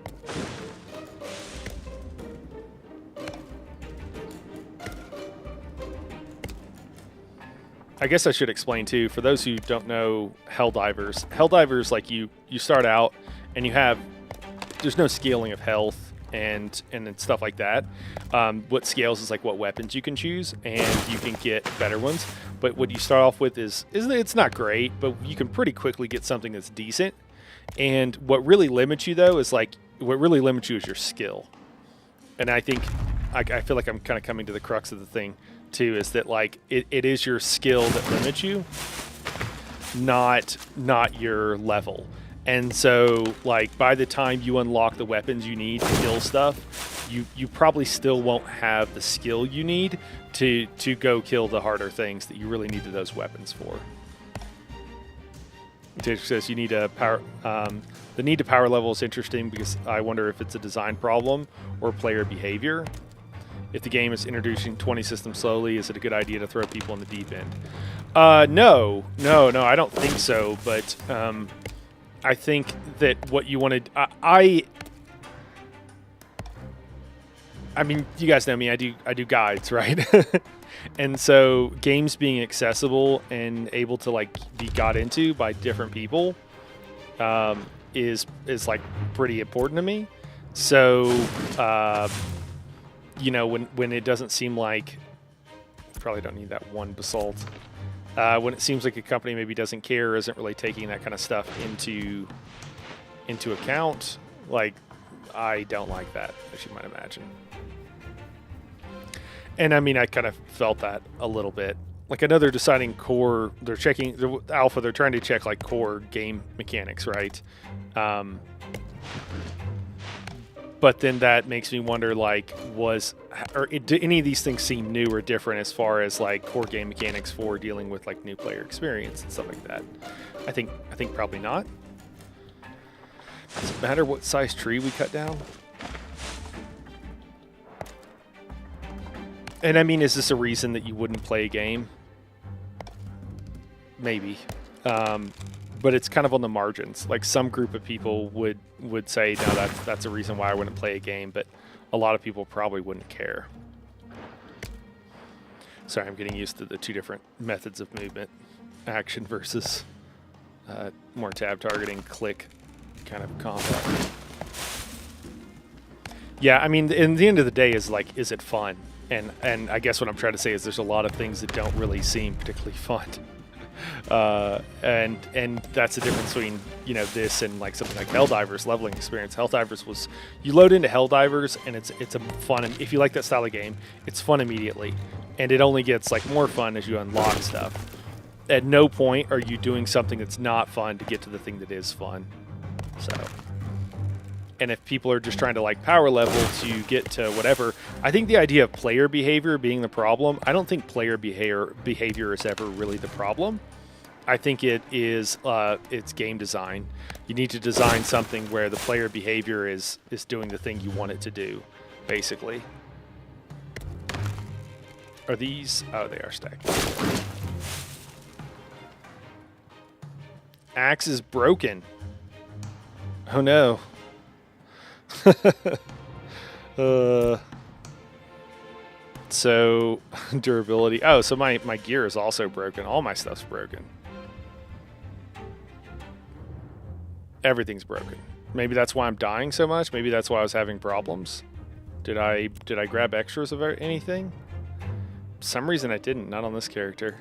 I guess I should explain too, for those who don't know Helldivers, like you start out and there's no scaling of health and stuff like that. What scales is like what weapons you can choose, and you can get better ones. But what you start off with is it's not great, but you can pretty quickly get something that's decent. And what really limits you though is your skill. And I think I feel like I'm kind of coming to the crux of the thing too, is that like it is your skill that limits you, not your level. And so like by the time you unlock the weapons you need to kill stuff, you probably still won't have the skill you need to go kill the harder things that you really needed those weapons for. It says you need a power. The need to power level is interesting because I wonder if it's a design problem or player behavior. If the game is introducing 20 systems slowly, is it a good idea to throw people in the deep end? No, I don't think so. But I think that what you wanted, I mean, you guys know me. I do guides, right? And so games being accessible and able to like be got into by different people is like pretty important to me. So you know, when it doesn't seem like, probably don't need that one basalt. When it seems like a company maybe doesn't care, isn't really taking that kind of stuff into account, like I don't like that, as you might imagine. And I mean, I kind of felt that a little bit. Like I know they're deciding core, they're checking the alpha, they're trying to check like core game mechanics, right? But then that makes me wonder, like, do any of these things seem new or different as far as like core game mechanics for dealing with like new player experience and stuff like that? I think probably not. Does it matter what size tree we cut down? And I mean, is this a reason that you wouldn't play a game? Maybe. But it's kind of on the margins. Like some group of people would say, no, that's a reason why I wouldn't play a game, but a lot of people probably wouldn't care. Sorry, I'm getting used to the two different methods of movement. Action versus more tab targeting, click kind of combat. Yeah, I mean, in the end of the day is like, is it fun? And I guess what I'm trying to say is there's a lot of things that don't really seem particularly fun. And that's the difference between, you know, this and like something like Helldivers leveling experience. Helldivers was, you load into Helldivers and it's a fun, and if you like that style of game, it's fun immediately, and it only gets like more fun as you unlock stuff. At no point are you doing something that's not fun to get to the thing that is fun. So, and if people are just trying to like power level to get to whatever, I think the idea of player behavior being the problem, I don't think player behavior is ever really the problem. I think it is it's game design. You need to design something where the player behavior is doing the thing you want it to do, basically. Are these? Oh, they are stacked. Axe is broken. Oh no. So durability. Oh, so my gear is also broken. All my stuff's broken. Everything's broken. Maybe that's why I'm dying so much. Maybe that's why I was having problems. Did I grab extras of anything? For some reason I didn't. Not on this character.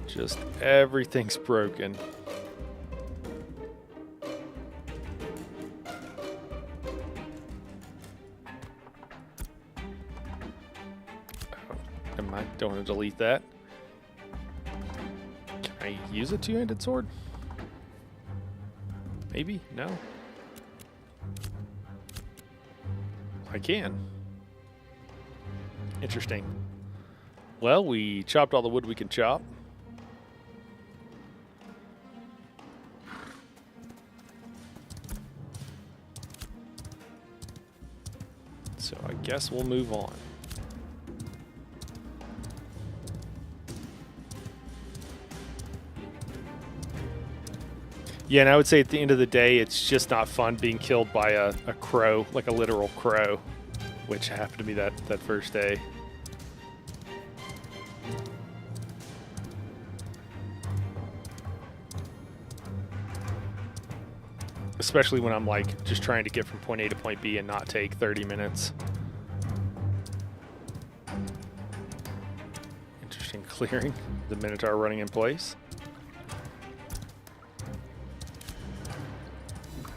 Just everything's broken. I don't want to delete that. Can I use a two-handed sword? Maybe? No? I can. Interesting. Well, we chopped all the wood we can chop. So I guess we'll move on. Yeah, and I would say at the end of the day, it's just not fun being killed by a crow, like a literal crow, which happened to me that first day. Especially when I'm like just trying to get from point A to point B and not take 30 minutes. Interesting clearing. The Minotaur running in place.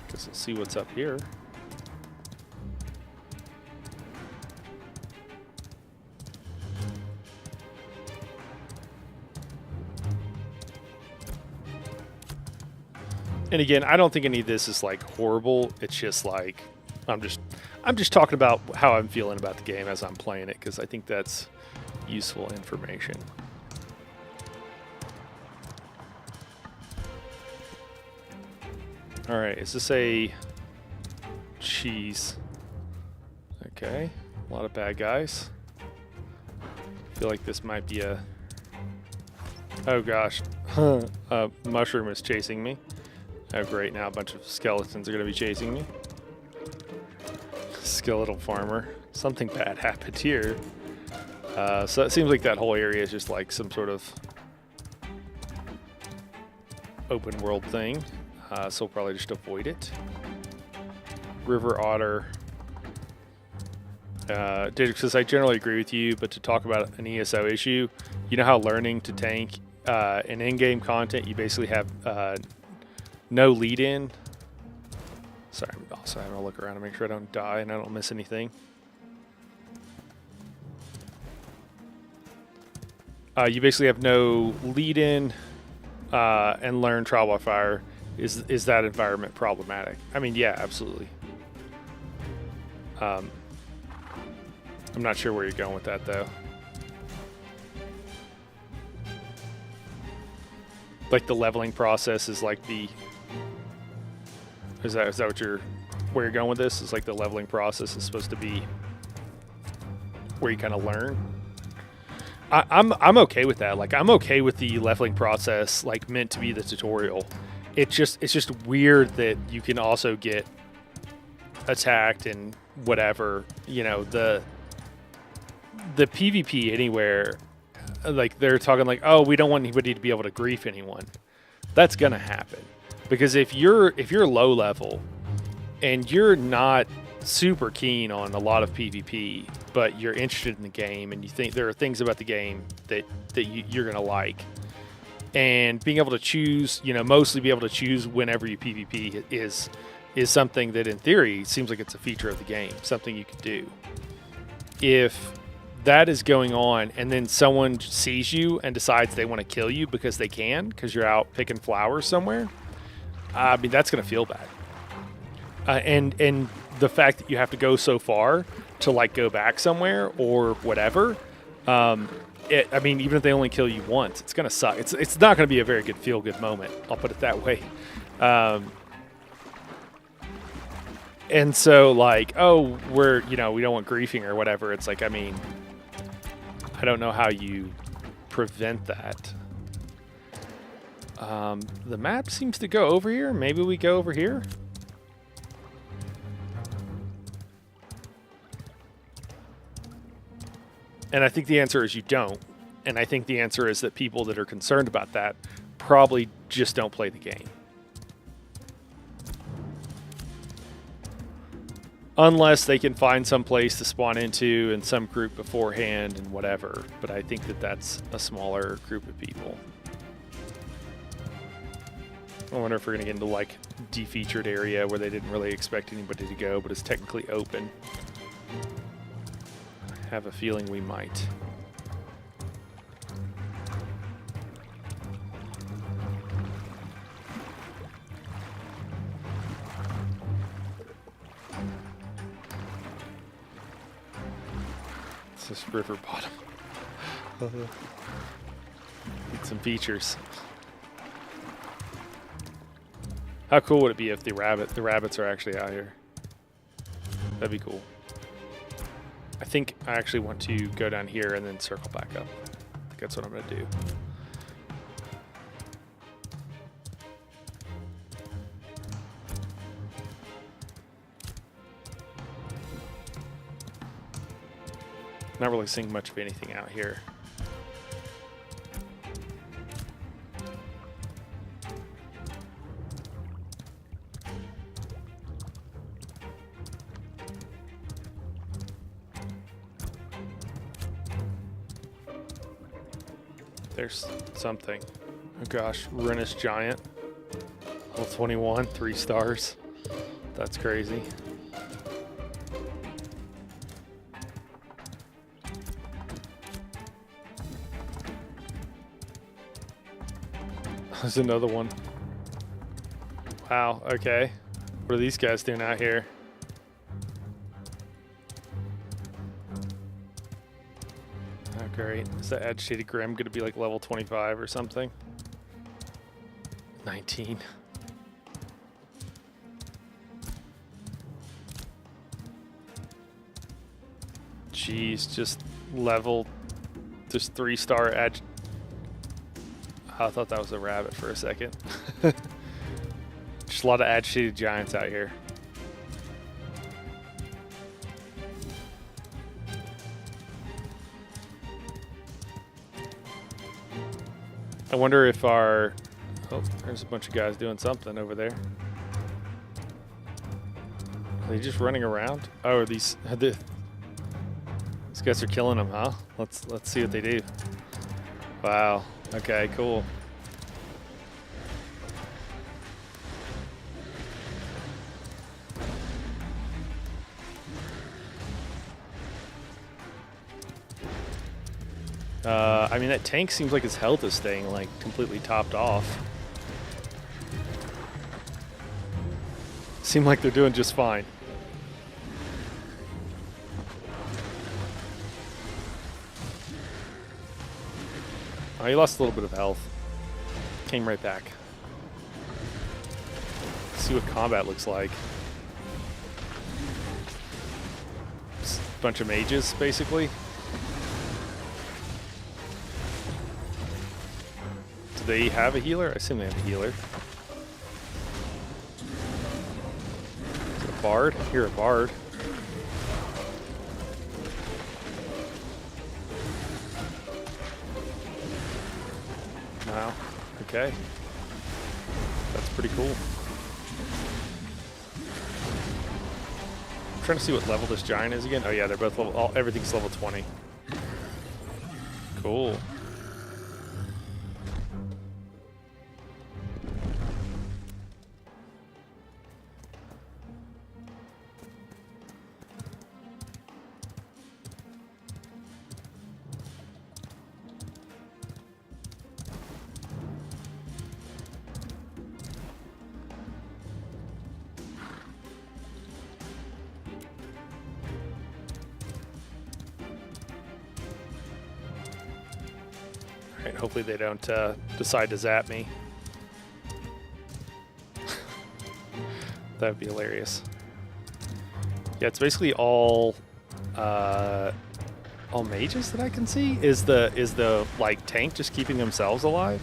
Guess let's see what's up here. And again, I don't think any of this is like horrible. It's just like I'm just talking about how I'm feeling about the game as I'm playing it, because I think that's useful information. All right, is this a cheese? Okay, a lot of bad guys. I feel like this might be a... Oh gosh, a mushroom is chasing me. Oh great, now a bunch of skeletons are going to be chasing me. Skeletal farmer. Something bad happened here. So it seems like that whole area is just like some sort of open world thing. So we'll probably just avoid it. River otter. Because I generally agree with you, but to talk about an ESO issue, you know how learning to tank in in-game content, you basically have no lead-in. Sorry, I'm also having a look around to make sure I don't die and I don't miss anything. You basically have no lead-in and learn trial by fire. Is that environment problematic? I mean, yeah, absolutely. I'm not sure where you're going with that, though. Like the leveling process is like the... Is that what where you're going with this? Is like the leveling process is supposed to be where you kind of learn? I'm okay with that. Like, I'm okay with the leveling process, like, meant to be the tutorial. It's just weird that you can also get attacked and whatever, you know, the PvP anywhere, like they're talking like, oh, we don't want anybody to be able to grief anyone. That's gonna happen because if you're low level and you're not super keen on a lot of PvP, but you're interested in the game and you think there are things about the game that you're gonna like, and being able to choose, you know, mostly be able to choose whenever you PvP is something that in theory seems like it's a feature of the game, something you can do. If that is going on and then someone sees you and decides they want to kill you because they can, because you're out picking flowers somewhere, I mean, that's going to feel bad. And the fact that you have to go so far to like go back somewhere or whatever, I mean, even if they only kill you once, it's going to suck. It's not going to be a very good feel-good moment. I'll put it that way. And so like, oh, we don't want griefing or whatever. It's like, I mean, I don't know how you prevent that. The map seems to go over here. Maybe we go over here. And I think the answer is you don't. And I think the answer is that people that are concerned about that probably just don't play the game. Unless they can find some place to spawn into in some group beforehand and whatever. But I think that that's a smaller group of people. I wonder if we're going to get into like defeatured area where they didn't really expect anybody to go, but it's technically open. I have a feeling we might. This river bottom. Need some features. How cool would it be if the rabbits are actually out here? That'd be cool. I think I actually want to go down here and then circle back up. I think that's what I'm gonna do. Not really seeing much of anything out here. There's something. Oh gosh, Renus Giant. Level 21, 3 stars. That's crazy. There's another one. Wow, okay. What are these guys doing out here? Oh, great. Is that Agitated Grim going to be like level 25 or something? 19. Jeez, just 3-star I thought that was a rabbit for a second. Just a lot of agitated giants out here. I wonder if our... Oh, there's a bunch of guys doing something over there. Are they just running around? Oh, are these guys are killing them, huh? Let's see what they do. Wow. Okay, cool. I mean, that tank seems like his health is staying, like, completely topped off. Seem like they're doing just fine. Oh, he lost a little bit of health. Came right back. Let's see what combat looks like. Just a bunch of mages, basically. Do they have a healer? I assume they have a healer. Is it a bard? You're a bard. Wow. Okay. That's pretty cool. I'm trying to see what level this giant is again. Oh yeah, they're both level. Everything's level 20. Cool. Hopefully they don't decide to zap me. That would be hilarious. Yeah, it's basically all mages that I can see. Is the like tank just keeping themselves alive?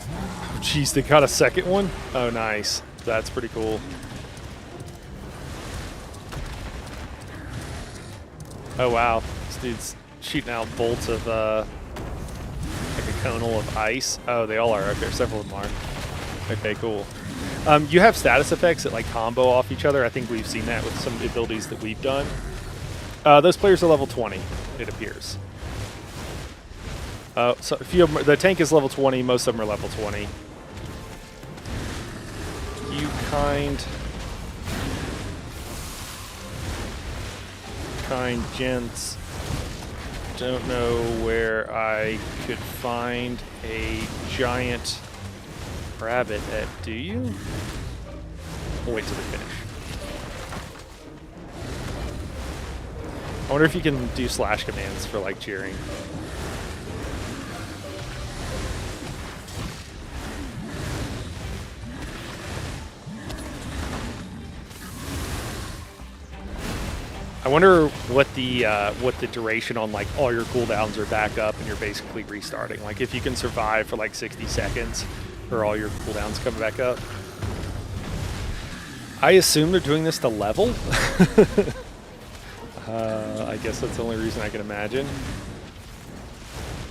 Oh, jeez, they got a second one. Oh, nice. That's pretty cool. Oh wow, this dude's shooting out bolts of like a conal of ice. Oh, they all are. Okay, several of them are. Okay, cool. You have status effects that like combo off each other. I think we've seen that with some of the abilities that we've done. Those players are level 20, it appears. So a few of them, the tank is level 20. Most of them are level 20. You kind gents, don't know where I could find a giant rabbit at, do you? We'll wait till they finish. I wonder if you can do slash commands for like cheering. I wonder what the duration on like all your cooldowns are back up and you're basically restarting. Like if you can survive for like 60 seconds or all your cooldowns come back up. I assume they're doing this to level. I guess that's the only reason I can imagine.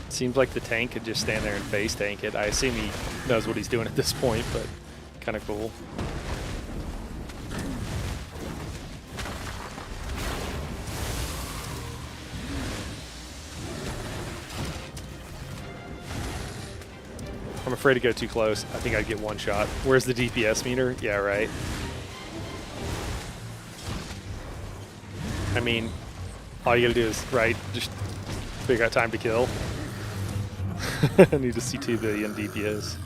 Seems like the tank could just stand there and face tank it. I assume he knows what he's doing at this point, but kind of cool. I'm afraid to go too close. I think I'd get one shot. Where's the DPS meter? Yeah, right. I mean, all you gotta do is, right, just figure out time to kill. I need to see 2 billion DPS.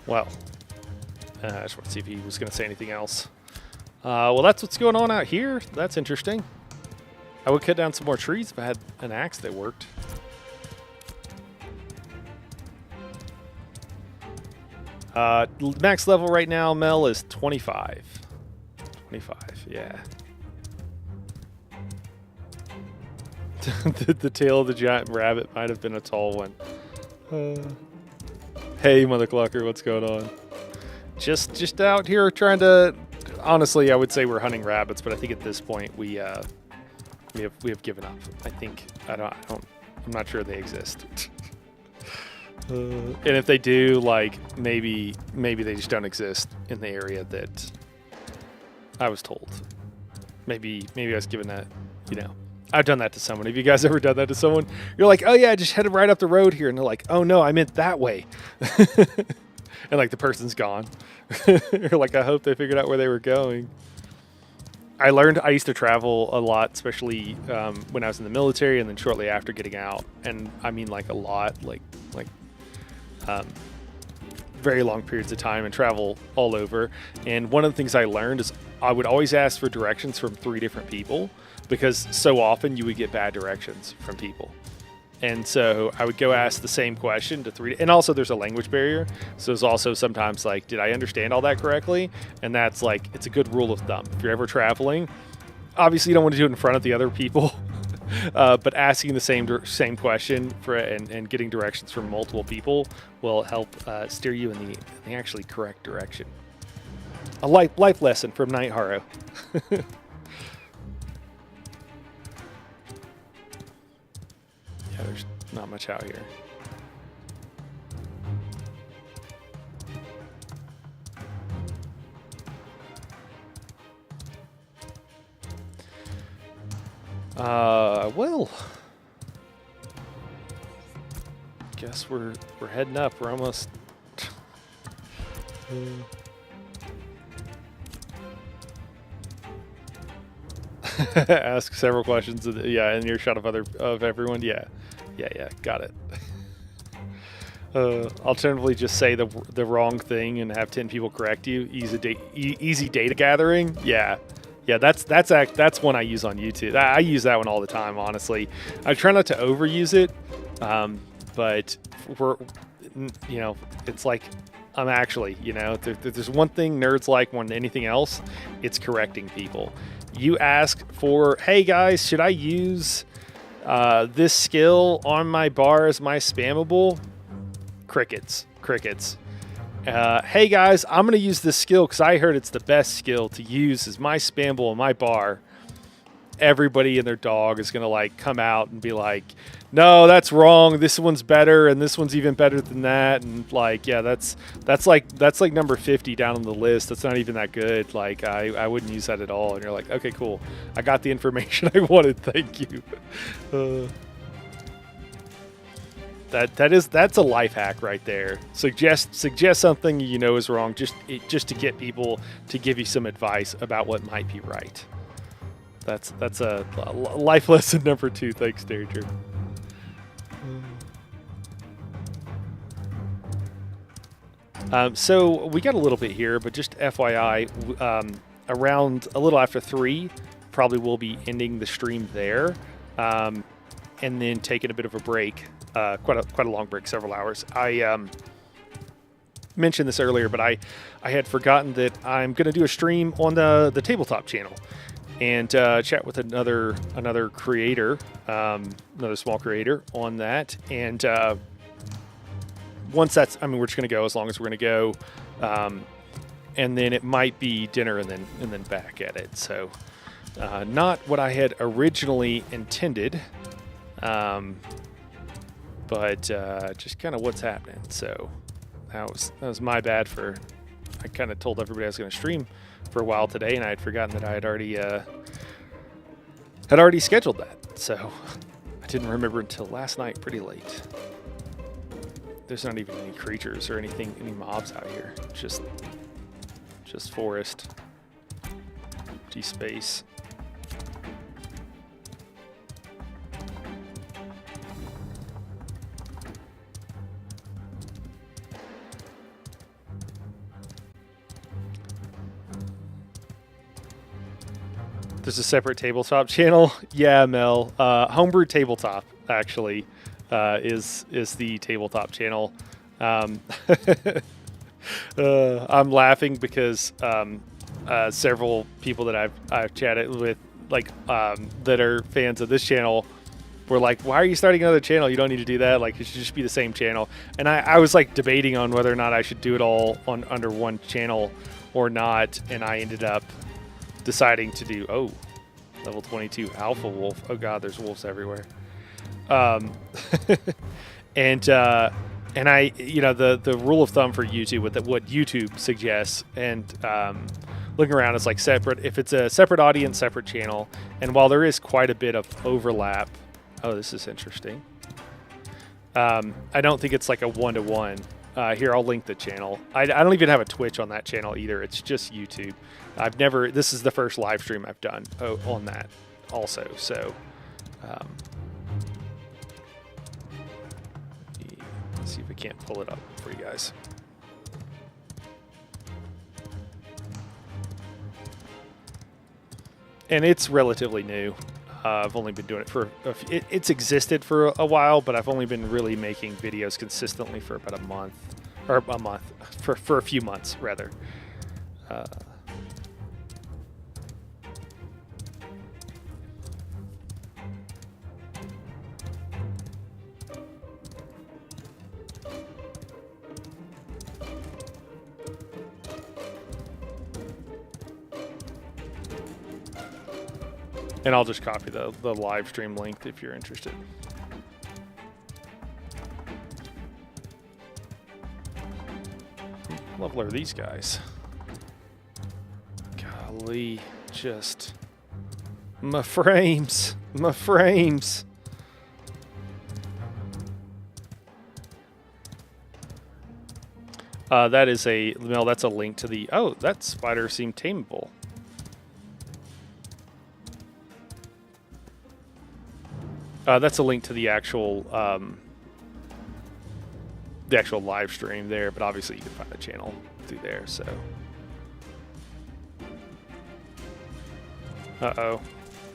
Well, I just want to see if he was going to say anything else. Well, that's what's going on out here. That's interesting. I would cut down some more trees if I had an axe that worked. Max level right now, Mel, is 25. 25, yeah. The tail of the giant rabbit might have been a tall one. Hey, mother clucker, what's going on? Just out here trying to. Honestly, I would say we're hunting rabbits, but I think at this point we have given up. I think I'm not sure they exist. And if they do, like maybe they just don't exist in the area that I was told. Maybe I was given that, I've done that to someone. Have you guys ever done that to someone? You're like, oh yeah, I just headed right up the road here. And they're like, oh no, I meant that way. And like the person's gone. You're like, I hope they figured out where they were going. I used to travel a lot, especially when I was in the military and then shortly after getting out. And I mean like a lot, like very long periods of time and travel all over. And one of the things I learned is I would always ask for directions from 3 different people, because so often you would get bad directions from people. And so I would go ask the same question to 3, and also there's a language barrier. So it's also sometimes like, did I understand all that correctly? And that's like, it's a good rule of thumb. If you're ever traveling, obviously you don't want to do it in front of the other people, but asking the same question and getting directions from multiple people will help steer you in the actually correct direction. A life lesson from Night Haro. There's not much out here. Well, guess we're heading up. We're almost. Ask several questions. Yeah, in earshot of everyone. Yeah, got it. Alternatively, just say the wrong thing and have 10 people correct you. Easy data gathering. Yeah, that's one I use on YouTube. I use that one all the time. Honestly, I try not to overuse it, but it's like I'm actually, there's one thing nerds like more than anything else. It's correcting people. You ask for, hey guys, should I use this skill on my bar as my spammable? Crickets. Hey guys, I'm going to use this skill because I heard it's the best skill to use as my spammable on my bar. Everybody and their dog is going to like come out and be like, no, that's wrong. This one's better, and this one's even better than that. And like, yeah, that's like number 50 down on the list. That's not even that good. Like, I wouldn't use that at all. And you're like, okay, cool. I got the information I wanted. Thank you. That's a life hack right there. Suggest something you know is wrong, just to get people to give you some advice about what might be right. That's a life lesson number 2. Thanks, Derringer. So we got a little bit here, but just FYI, around a little after 3, probably will be ending the stream there, and then taking a bit of a break, quite a long break, several hours. I mentioned this earlier, but I had forgotten that I'm going to do a stream on the tabletop channel and chat with another creator, another small creator on that, and once that's, we're just going to go as long as we're going to go, and then it might be dinner and then back at it. So not what I had originally intended, but just kind of what's happening. So that was my bad I kind of told everybody I was going to stream for a while today, and I had forgotten that I had already scheduled that. So I didn't remember until last night, pretty late. There's not even any creatures or anything, any mobs out here. Just forest, empty space. There's a separate tabletop channel. Yeah, Mel. Homebrew Tabletop actually is the tabletop channel. I'm laughing because several people that I've chatted with, like that are fans of this channel, were like, "Why are you starting another channel? You don't need to do that. Like, it should just be the same channel." And I was like debating on whether or not I should do it all on under one channel or not, and I ended up deciding to do level 22 alpha wolf. Oh god, there's wolves everywhere. And I, you know, the rule of thumb for YouTube, with what YouTube suggests, and looking around, it's like separate. If it's a separate audience, separate channel, and while there is quite a bit of overlap, oh, this is interesting. I don't think it's like a one-to-one. Here, I'll link the channel. I don't even have a Twitch on that channel either. It's just YouTube. This is the first live stream I've done on that also. So, let's see if we can't pull it up for you guys. And it's relatively new. I've only been doing it for it's existed for a while, but I've only been really making videos consistently for about a month, for a few months rather. And I'll just copy the live stream link if you're interested. What level are these guys? Golly, just my frames. That is that's a link to the, that spider seemed tameable. That's a link to the actual live stream there, but obviously you can find the channel through there. So,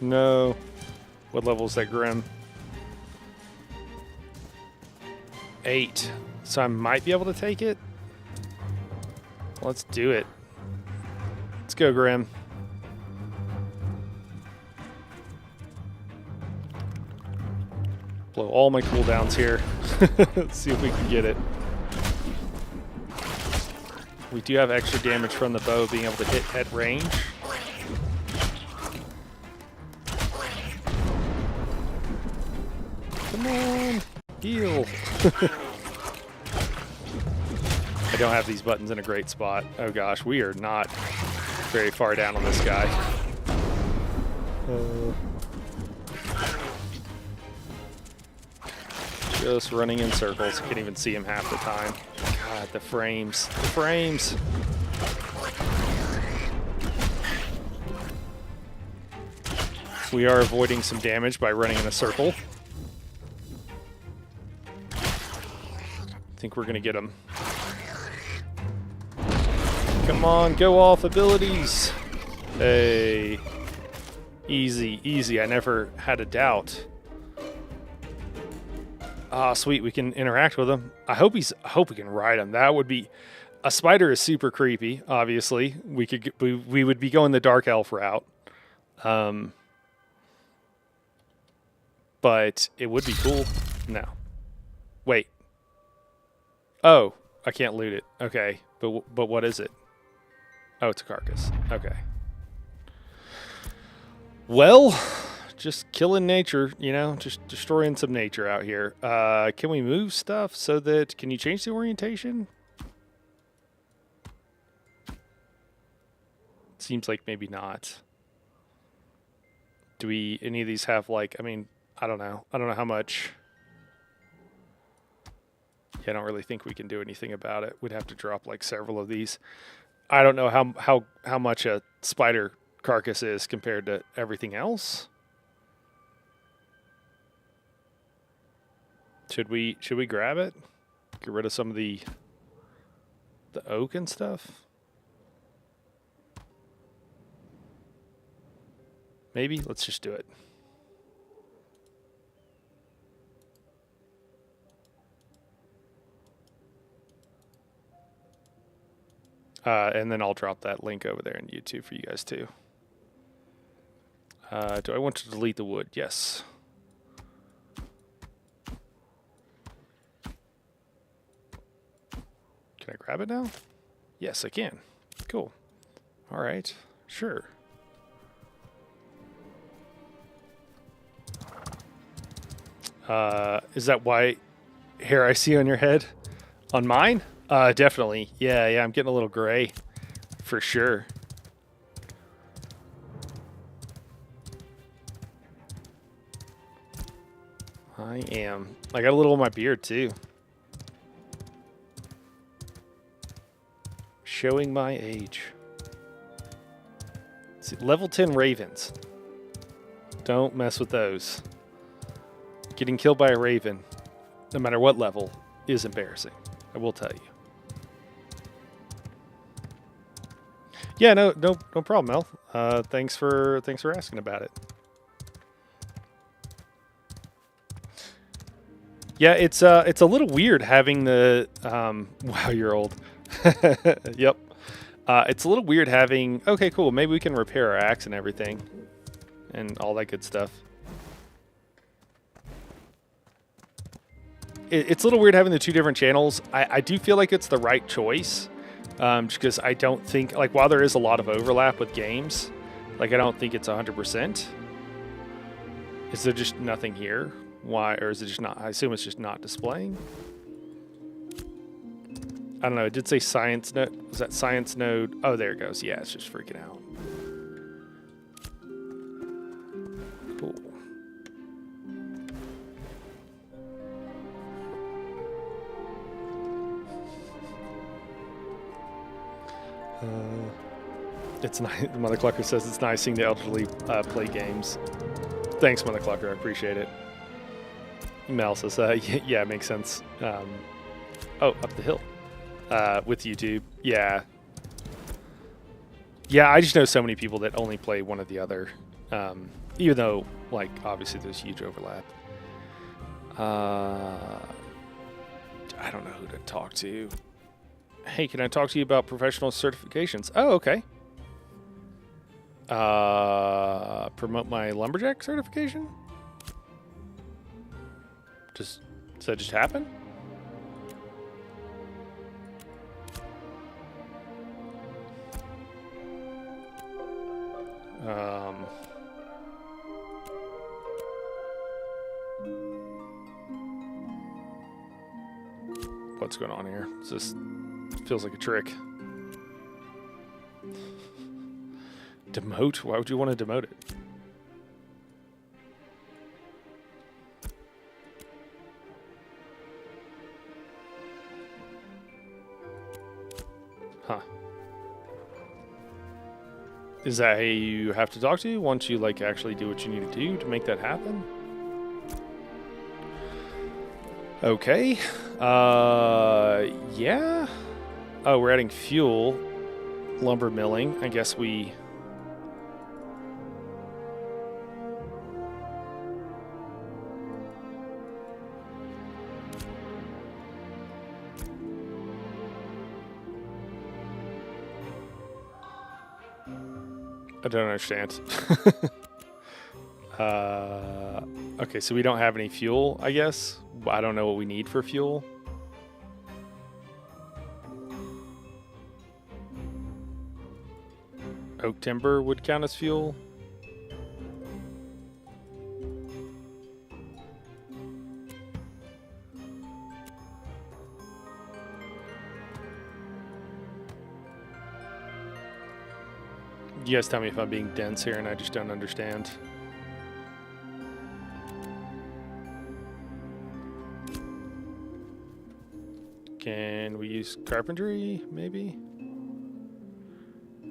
no, what level is that Grim? 8. So I might be able to take it. Let's do it. Let's go, Grim. Blow all my cooldowns here. Let's see if we can get it. We do have extra damage from the bow being able to hit at range. Come on, heal. I don't have these buttons in a great spot. Oh gosh, we are not very far down on this guy. Just running in circles. Can't even see him half the time. God, the frames. The frames. We are avoiding some damage by running in a circle. I think we're going to get him. Come on, go off abilities. Hey. Easy, easy. I never had a doubt. Ah, sweet, we can interact with him. I hope we can ride him. That would be... A spider is super creepy, obviously. We would be going the dark elf route. But it would be cool. No. Wait. Oh, I can't loot it. Okay, but what is it? Oh, it's a carcass. Okay. Well... Just killing nature, you know, just destroying some nature out here. Can we move stuff so that... Can you change the orientation? Seems like maybe not. Do any of these have, like... I mean, I don't know. I don't know how much... Yeah, I don't really think we can do anything about it. We'd have to drop, like, several of these. I don't know how much a spider carcass is compared to everything else. Should we grab it? Get rid of some of the oak and stuff? Maybe? Let's just do it. And then I'll drop that link over there in YouTube for you guys too. Do I want to delete the wood? Yes. Can I grab it now? Yes, I can. Cool. All right. Sure. Is that white hair I see on your head? On mine? Definitely. Yeah, I'm getting a little gray. For sure. I am. I got a little on my beard, too. Showing my age. See, level 10 ravens. Don't mess with those. Getting killed by a raven, no matter what level, is embarrassing. I will tell you. Yeah, no problem, Mel. Thanks for asking about it. Yeah, it's a little weird having the wow, you're old. Yep. It's a little weird having. Okay, cool. Maybe we can repair our axe and everything, and all that good stuff. It's a little weird having the two different channels. I do feel like it's the right choice, just because I don't think, like, while there is a lot of overlap with games, like, I don't think it's 100%. Is there just nothing here? Why, or is it just not? I assume it's just not displaying. I don't know. It did say science node. Was that science node? Oh, there it goes. Yeah, it's just freaking out. Cool. It's nice. Mother Clucker says it's nice seeing the elderly play games. Thanks, Mother Clucker. I appreciate it. Mel says, yeah, it makes sense. Oh, up the hill. With YouTube. Yeah. Yeah, I just know so many people that only play one or the other. Even though, like, obviously there's huge overlap. I don't know who to talk to. Hey, can I talk to you about professional certifications? Oh, okay. Promote my lumberjack certification? Does that just happen? What's going on here? This feels like a trick. Demote? Why would you want to demote it? Huh. Is that how you have to talk to you once you, like, actually do what you need to do to make that happen? Okay. Yeah. Oh, we're adding fuel. Lumber milling. I guess we... I don't understand. Okay, so we don't have any fuel, I guess. I don't know what we need for fuel. Oak timber would count as fuel. You guys tell me if I'm being dense here and I just don't understand. Can we use carpentry, maybe?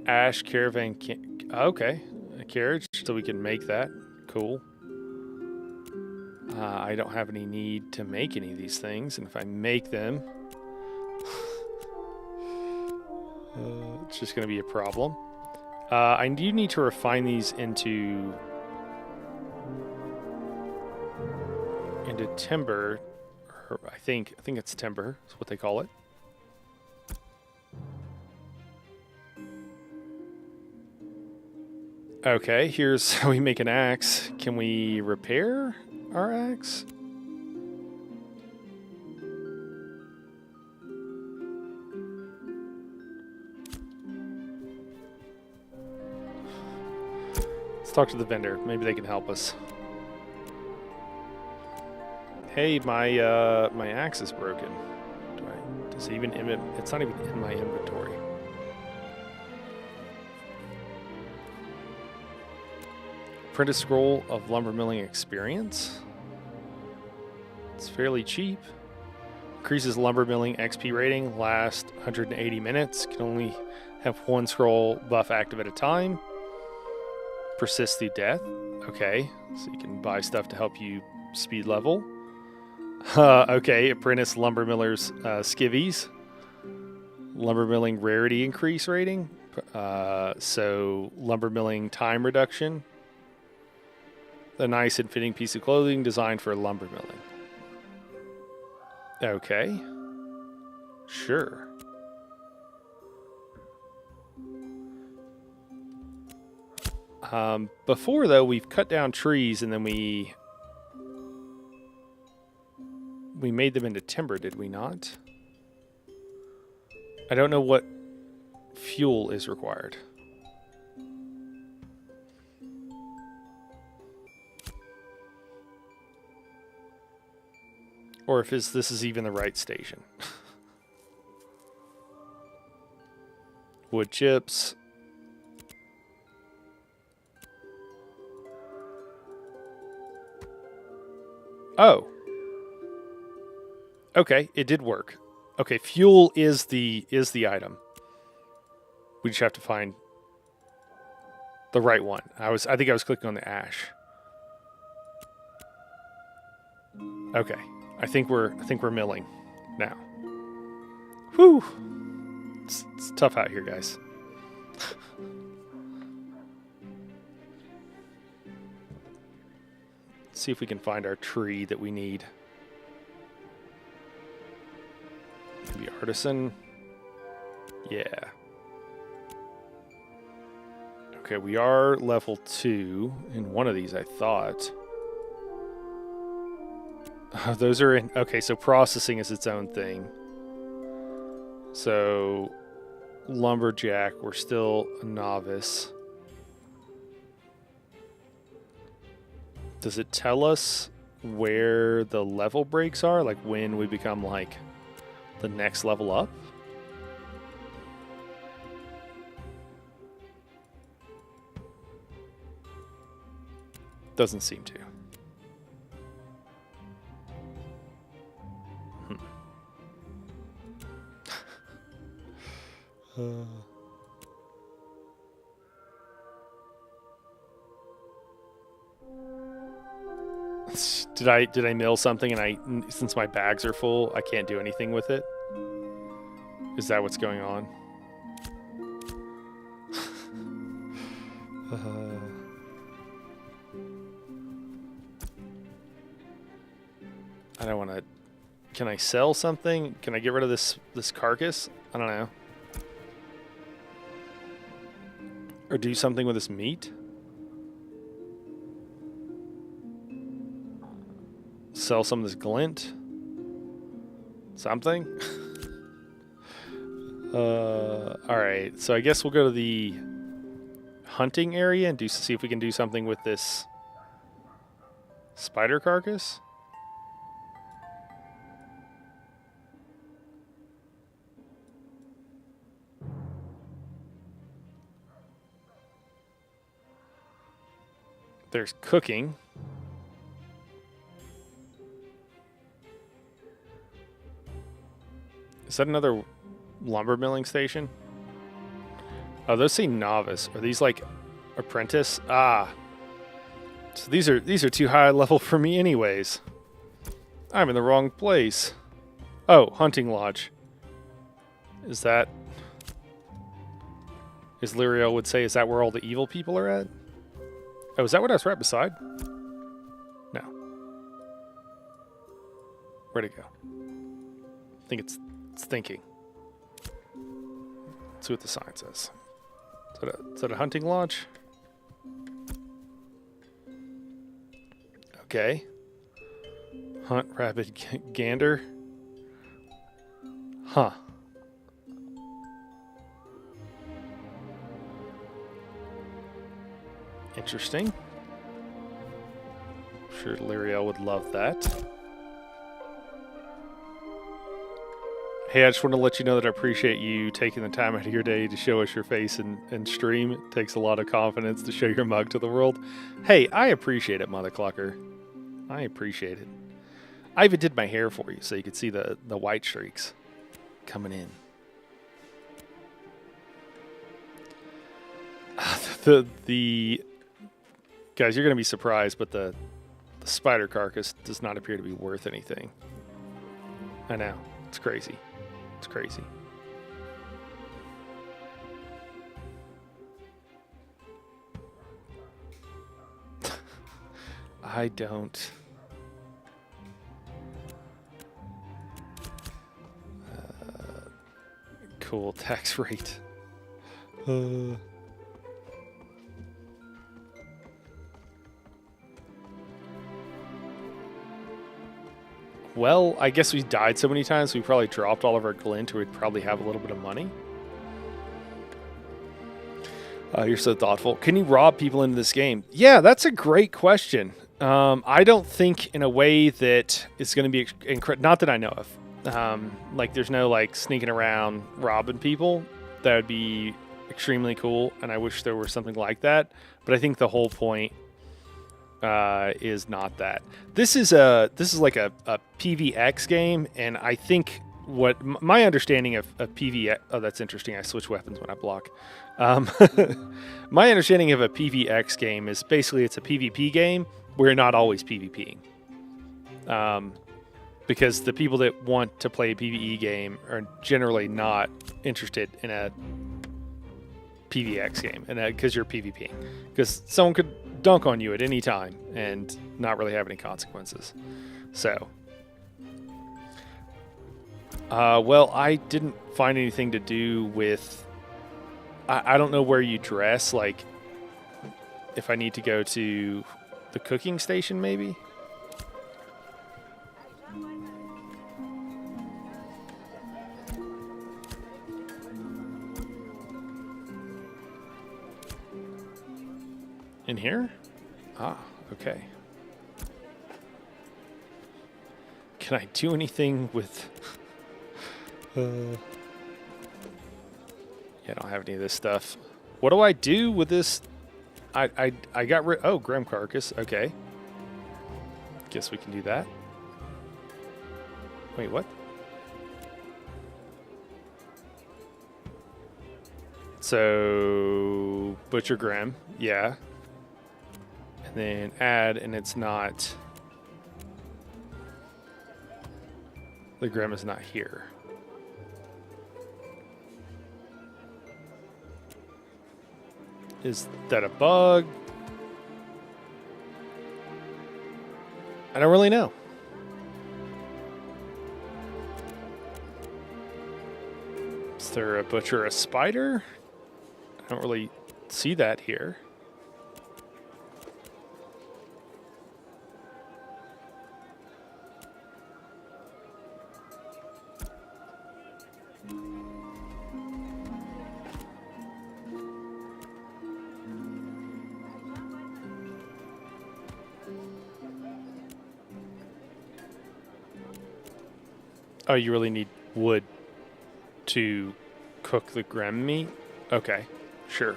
Ash caravan okay, a carriage, so we can make that. Cool. I don't have any need to make any of these things, and if I make them, it's just going to be a problem. I do need to refine these into timber. I think it's timber is what they call it. Okay, here's how we make an axe. Can we repair our axe? Let's talk to the vendor. Maybe they can help us. Hey, my axe is broken. Does it even it's not even in my inventory. Print a scroll of lumber milling experience. It's fairly cheap. Increases lumber milling XP rating. Last 180 minutes. Can only have one scroll buff active at a time. Persists through death. Okay, so you can buy stuff to help you speed level. Okay, apprentice lumber miller's skivvies. Lumber milling rarity increase rating. So lumber milling time reduction. A nice and fitting piece of clothing designed for lumber milling. Okay. Sure. Before, though, we've cut down trees and then we made them into timber, did we not? I don't know what fuel is required. Or if this is even the right station. Wood chips. Oh. Okay, it did work. Okay, fuel is the item. We just have to find the right one. I think I was clicking on the ash. Okay. I think we're milling now. Whew. It's tough out here, guys. Let's see if we can find our tree that we need. Maybe artisan. Yeah. Okay, we are level 2 in one of these, I thought. Those are in... Okay, so processing is its own thing. So, lumberjack, we're still a novice. Does it tell us where the level breaks are? Like when we become like the next level up? Doesn't seem to. Did I mill something and since my bags are full, I can't do anything with it? Is that what's going on? I don't want to... Can I sell something? Can I get rid of this carcass? I don't know. Or do something with this meat? Sell some of this glint? Something? Alright, so I guess we'll go to the hunting area and see if we can do something with this spider carcass. There's cooking. Is that another lumber milling station? Oh, those say novice. Are these like apprentice? Ah. So these are too high level for me anyways. I'm in the wrong place. Oh, hunting lodge. Is that... As Lyriel would say, is that where all the evil people are at? Oh, is that what I was right beside? No. Where'd it go? I think it's thinking. Let's see what the sign says. Is that a hunting lodge? Okay. Hunt rapid gander. Huh. Interesting. I'm sure Lyriel would love that. Hey, I just want to let you know that I appreciate you taking the time out of your day to show us your face and stream. It takes a lot of confidence to show your mug to the world. Hey, I appreciate it, Mother Clucker. I appreciate it. I even did my hair for you so you could see the white streaks coming in. The guys, you're going to be surprised, but the spider carcass does not appear to be worth anything. I know. It's crazy. It's crazy. I don't... cool tax rate. Well, I guess we died so many times we probably dropped all of our glint, or we'd probably have a little bit of money. You're so thoughtful. Can you rob people into this game? Yeah, that's a great question. I don't think in a way that it's going to be not that I know of. Like, there's no like sneaking around robbing people. That would be extremely cool, and I wish there were something like that. But I think the whole point is not that. This is like a PvX game, and I think what my understanding of PvX... Oh, that's interesting. I switch weapons when I block. My understanding of a PvX game is basically it's a PvP game where you're not always PvPing. Because the people that want to play a PvE game are generally not interested in a PvX game, and because you're PvPing. Because someone could dunk on you at any time and not really have any consequences. So, well, I didn't find anything to do with... I don't know where you dress, like, if I need to go to the cooking station, maybe? In here? Ah, okay. Can I do anything with... Yeah, I don't have any of this stuff. What do I do with this? I got rid... Oh, Grim Carcass. Okay. Guess we can do that. Wait, what? So... Butcher Grim. Yeah. And then add, and it's not... The Grim is not here. Is that a bug? I don't really know. Is there a butcher, a spider? I don't really see that here. Oh, you really need wood to cook the Grem meat? Okay, sure.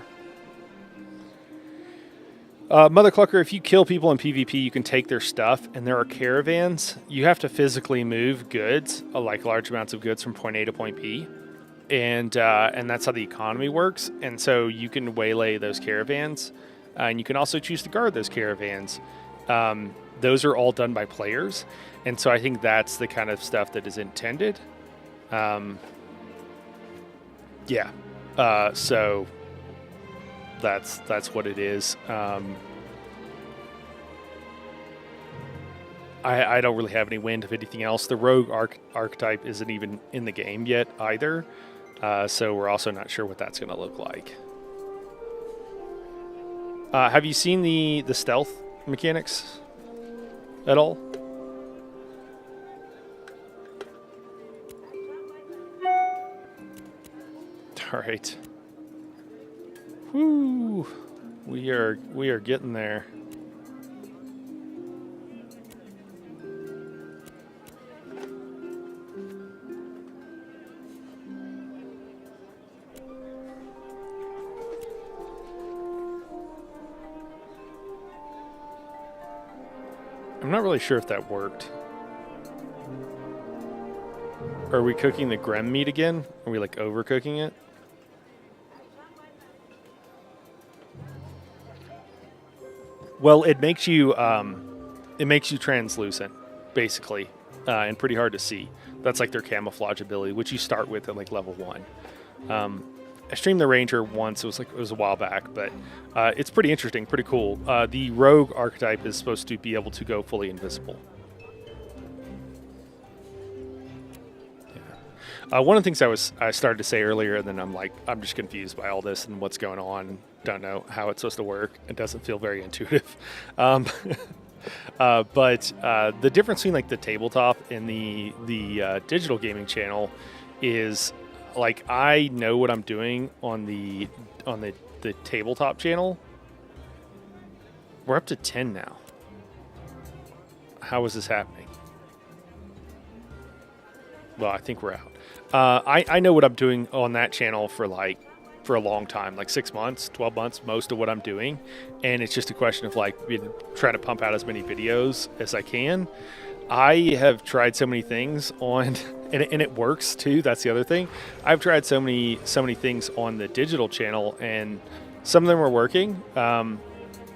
Mother Clucker, if you kill people in PvP, you can take their stuff, and there are caravans. You have to physically move goods, like large amounts of goods from point A to point B, and that's how the economy works. And so you can waylay those caravans, and you can also choose to guard those caravans. Those are all done by players, and so I think that's the kind of stuff that is intended. Yeah, so that's what it is. I don't really have any wind of anything else. The rogue archetype isn't even in the game yet either, so we're also not sure what that's going to look like. Have you seen the stealth mechanics? at all? All right. Whoo! We are getting there. I'm not really sure if that worked. Are we cooking the grem meat again? Are we like overcooking it? Well, it makes you translucent, basically, and pretty hard to see. That's like their camouflage ability, which you start with at like level 1. I streamed the Ranger once. It was a while back, but it's pretty interesting, pretty cool. The Rogue archetype is supposed to be able to go fully invisible. Yeah. One of the things I started to say earlier, and then I'm just confused by all this and what's going on. Don't know how it's supposed to work. It doesn't feel very intuitive. But the difference between like the tabletop and the digital gaming channel is, like, I know what I'm doing on the tabletop channel. We're up to 10 now. How is this happening? Well, I think we're out. I know what I'm doing on that channel for a long time, like 6 months, 12 months, most of what I'm doing. And it's just a question of like trying to pump out as many videos as I can. I have tried so many things on, and it works too. That's the other thing. I've tried so many things on the digital channel, and some of them are working.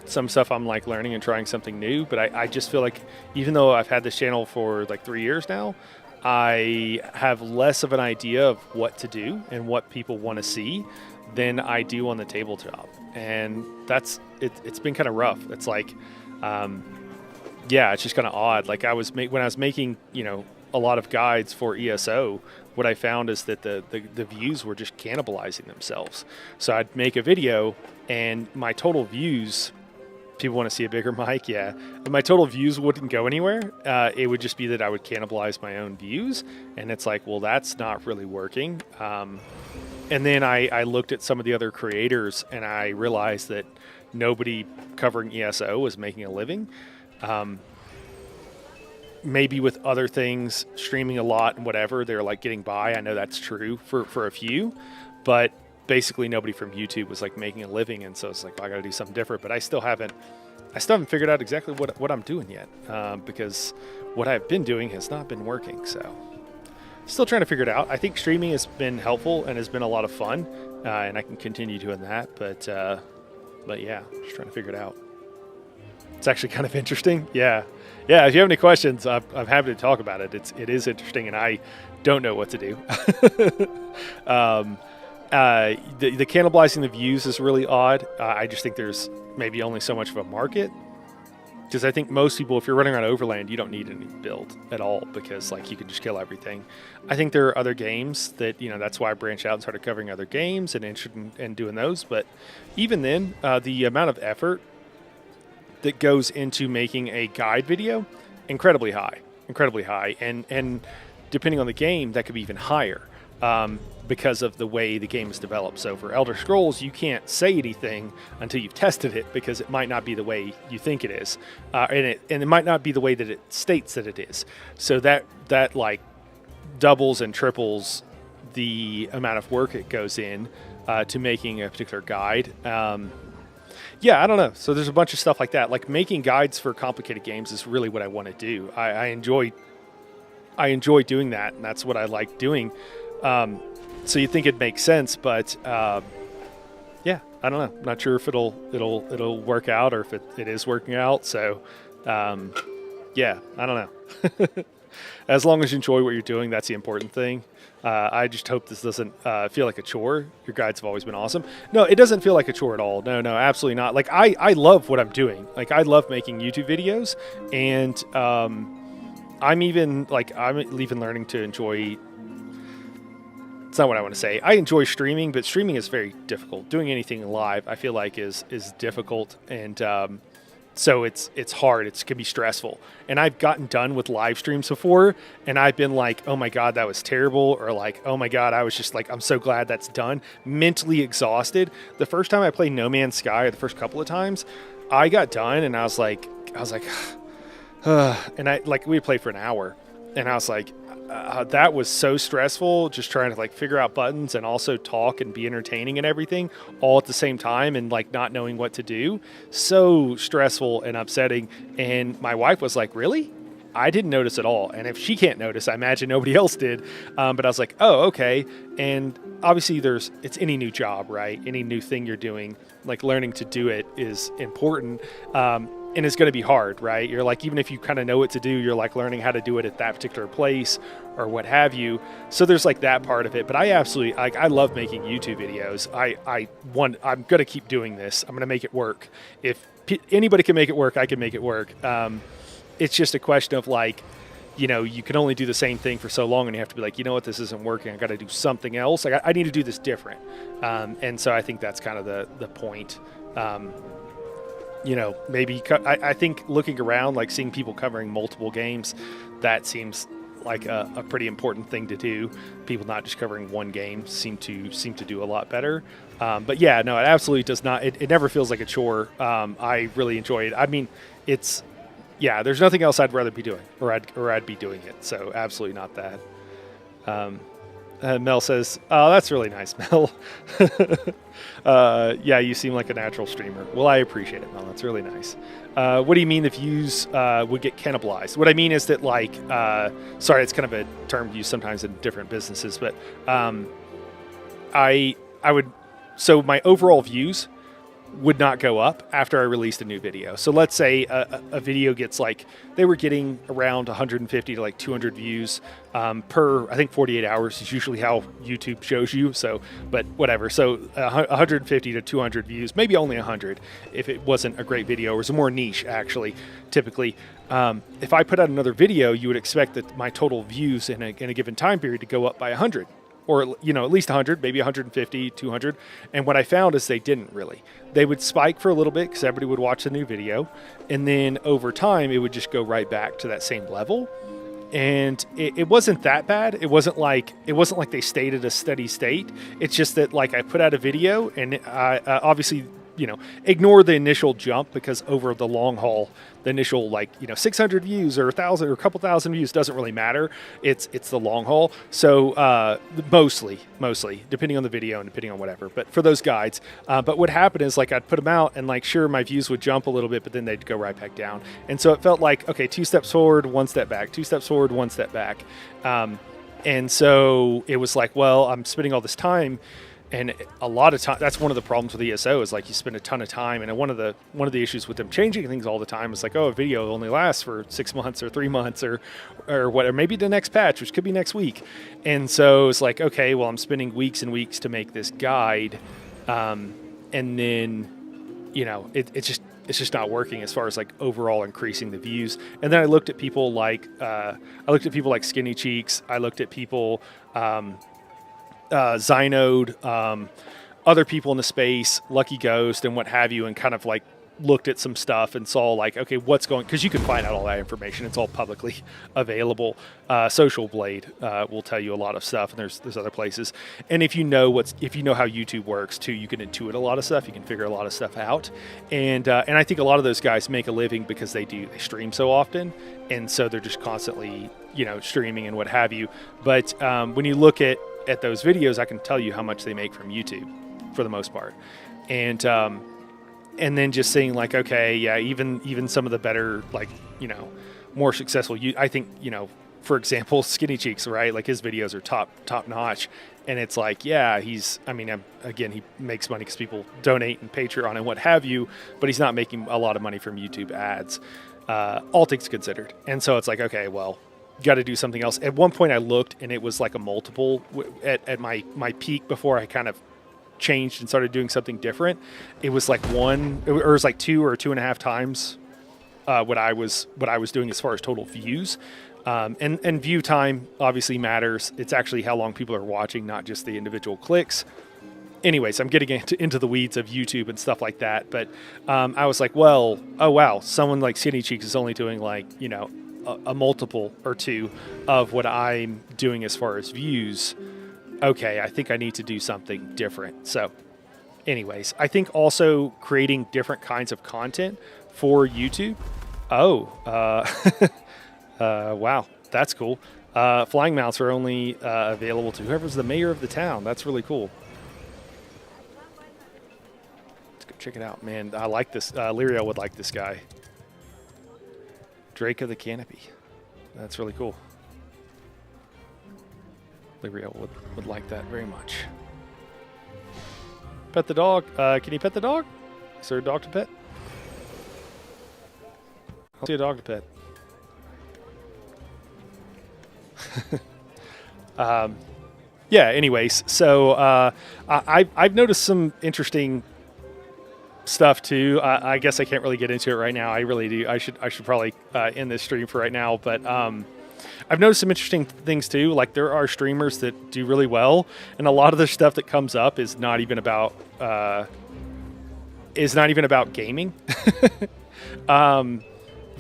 Some stuff I'm like learning and trying something new, but I just feel like even though I've had this channel for like 3 years now, I have less of an idea of what to do and what people want to see than I do on the tabletop. And it's been kind of rough. It's like, yeah, it's just kind of odd. Like when I was making, a lot of guides for ESO, what I found is that the views were just cannibalizing themselves. So I'd make a video and my total views, people want to see a bigger mic, yeah. But my total views wouldn't go anywhere. It would just be that I would cannibalize my own views. And it's like, well, that's not really working. And then I looked at some of the other creators and I realized that nobody covering ESO was making a living. Maybe with other things, streaming a lot and whatever, they're like getting by. I know that's true for a few, but basically nobody from YouTube was like making a living. And so it's like, well, I got to do something different, but I still haven't figured out exactly what I'm doing yet. Because what I've been doing has not been working. So still trying to figure it out. I think streaming has been helpful and has been a lot of fun. And I can continue doing that, but yeah, just trying to figure it out. It's actually kind of interesting. Yeah. If you have any questions, I'm happy to talk about it. It is interesting, and I don't know what to do. The cannibalizing the views is really odd. I just think there's maybe only so much of a market, because I think most people, if you're running around Overland, you don't need any build at all, because like you can just kill everything. I think there are other games that, that's why I branched out and started covering other games and interested in doing those. But even then, the amount of effort that goes into making a guide video, incredibly high, and depending on the game, that could be even higher, because of the way the game is developed. So for Elder Scrolls, you can't say anything until you've tested it, because it might not be the way you think it is, and it might not be the way that it states that it is. So that like doubles and triples the amount of work it goes in to making a particular guide. Yeah, I don't know. So there's a bunch of stuff like that. Like making guides for complicated games is really what I want to do. I enjoy doing that, and that's what I like doing. So you think it makes sense, but yeah, I don't know. I'm not sure if it'll work out, or if it is working out. So yeah, I don't know. As long as you enjoy what you're doing, that's the important thing. I just hope this doesn't feel like a chore. Your guides have always been awesome. No, it doesn't feel like a chore at all. No, absolutely not. Like I love what I'm doing. Like I love making YouTube videos, and I'm even learning to enjoy. It's not what I want to say. I enjoy streaming, but streaming is very difficult. Doing anything live, I feel like is difficult, and So it's hard. It can be stressful. And I've gotten done with live streams before, and I've been like, oh my God, that was terrible. Or like, oh my God, I was just like, I'm so glad that's done. Mentally exhausted. The first time I played No Man's Sky, or the first couple of times, I got done and I was like, and we played for an hour, and I was like, that was so stressful, just trying to like figure out buttons and also talk and be entertaining and everything all at the same time, and like not knowing what to do. So stressful and upsetting. And my wife was like, really? I didn't notice at all. And if she can't notice, I imagine nobody else did. But I was like, oh, okay. And obviously it's any new job, right? Any new thing you're doing, like learning to do it is important. And it's going to be hard, right? You're like, even if you kind of know what to do, you're like learning how to do it at that particular place or what have you. So there's like that part of it. But I absolutely, like, I love making YouTube videos. I'm going to keep doing this. I'm going to make it work. If anybody can make it work, I can make it work. It's just a question of like, you know, you can only do the same thing for so long, and you have to be like, you know what, this isn't working. I got to do something else. I need to do this different. And so I think that's kind of the point. You know, maybe I think looking around, like seeing people covering multiple games, that seems like a pretty important thing to do. People not just covering one game seem to do a lot better. But yeah, no, it absolutely does not. It never feels like a chore. I really enjoy it. I mean, there's nothing else I'd rather be doing, or I'd be doing it. So absolutely not that. Mel says, oh, that's really nice, Mel. Yeah, you seem like a natural streamer. Well, I appreciate it, Mel. That's really nice. What do you mean the views would get cannibalized? What I mean is that, like, sorry, it's kind of a term used sometimes in different businesses, but I would, so my overall views would not go up after I released a new video. So let's say a video gets like, they were getting around 150 to like 200 views per, I think 48 hours is usually how YouTube shows you. So, but whatever. So 150 to 200 views, maybe only 100 if it wasn't a great video or was more niche actually, typically. If I put out another video, you would expect that my total views in a given time period to go up by 100. Or, you know, at least 100, maybe 150, 200. And what I found is they didn't really. They would spike for a little bit because everybody would watch the new video. And then over time, it would just go right back to that same level. And it wasn't that bad. It wasn't like they stayed at a steady state. It's just that, like, I put out a video and I obviously, you know, ignore the initial jump, because over the long haul, the initial, like, you know, 600 views or 1,000 or a couple thousand views doesn't really matter. It's the long haul. So mostly, depending on the video and depending on whatever. But for those guides, but what happened is, like, I'd put them out and, like, sure, my views would jump a little bit, but then they'd go right back down. And so it felt like, okay, 2 steps forward, 1 step back, 2 steps forward, 1 step back. And so it was like, well, I'm spending all this time. And a lot of time, that's one of the problems with ESO, is like you spend a ton of time. And one of the issues with them changing things all the time is like, oh, a video only lasts for 6 months or 3 months or whatever, maybe the next patch, which could be next week. And so it's like, okay, well, I'm spending weeks and weeks to make this guide. And then, you know, it's just not working as far as like overall increasing the views. And then I looked at people like Skinny Cheeks. I looked at people, Zynode, other people in the space, Lucky Ghost, and what have you, and kind of like looked at some stuff and saw like, okay, what's going, because you can find out all that information. It's all publicly available. Social Blade will tell you a lot of stuff, and there's other places. And if you know how YouTube works too, you can intuit a lot of stuff. You can figure a lot of stuff out. And I think a lot of those guys make a living because they stream so often, and so they're just constantly, you know, streaming and what have you. But when you look at those videos, I can tell you how much they make from YouTube for the most part. And then just seeing like, okay, yeah, even some of the better, like, you know, more successful, I think, you know, for example, Skinny Cheeks, right? Like his videos are top notch. And it's like, yeah, again, he makes money because people donate and Patreon and what have you, but he's not making a lot of money from YouTube ads, all things considered. And so it's like, okay, well, got to do something else. At one point I looked and it was like a multiple at my peak before I kind of changed and started doing something different. It was like 2 or 2.5 times what I was doing as far as total views. And view time obviously matters. It's actually how long people are watching, not just the individual clicks. anyways, I'm getting into the weeds of YouTube and stuff like that. But I was like, well, oh wow, someone like Skinny Cheeks is only doing like, you know, a multiple or two of what I'm doing as far as views. Okay, I think I need to do something different. So anyways, I think also creating different kinds of content for YouTube. Oh, wow, that's cool. Flying mounts are only available to whoever's the mayor of the town. That's really cool. Let's go check it out, man. I like this. Lyrio would like this guy. Drake of the Canopy. That's really cool. Lyrio would like that very much. Pet the dog. Can you pet the dog? Is there a dog to pet? I'll see a dog to pet. Yeah, anyways, so I've noticed some interesting stuff too. I guess I can't really get into it right now. I really do. I should probably end this stream for right now, but I've noticed some interesting things too. Like there are streamers that do really well, and a lot of the stuff that comes up is not even about gaming.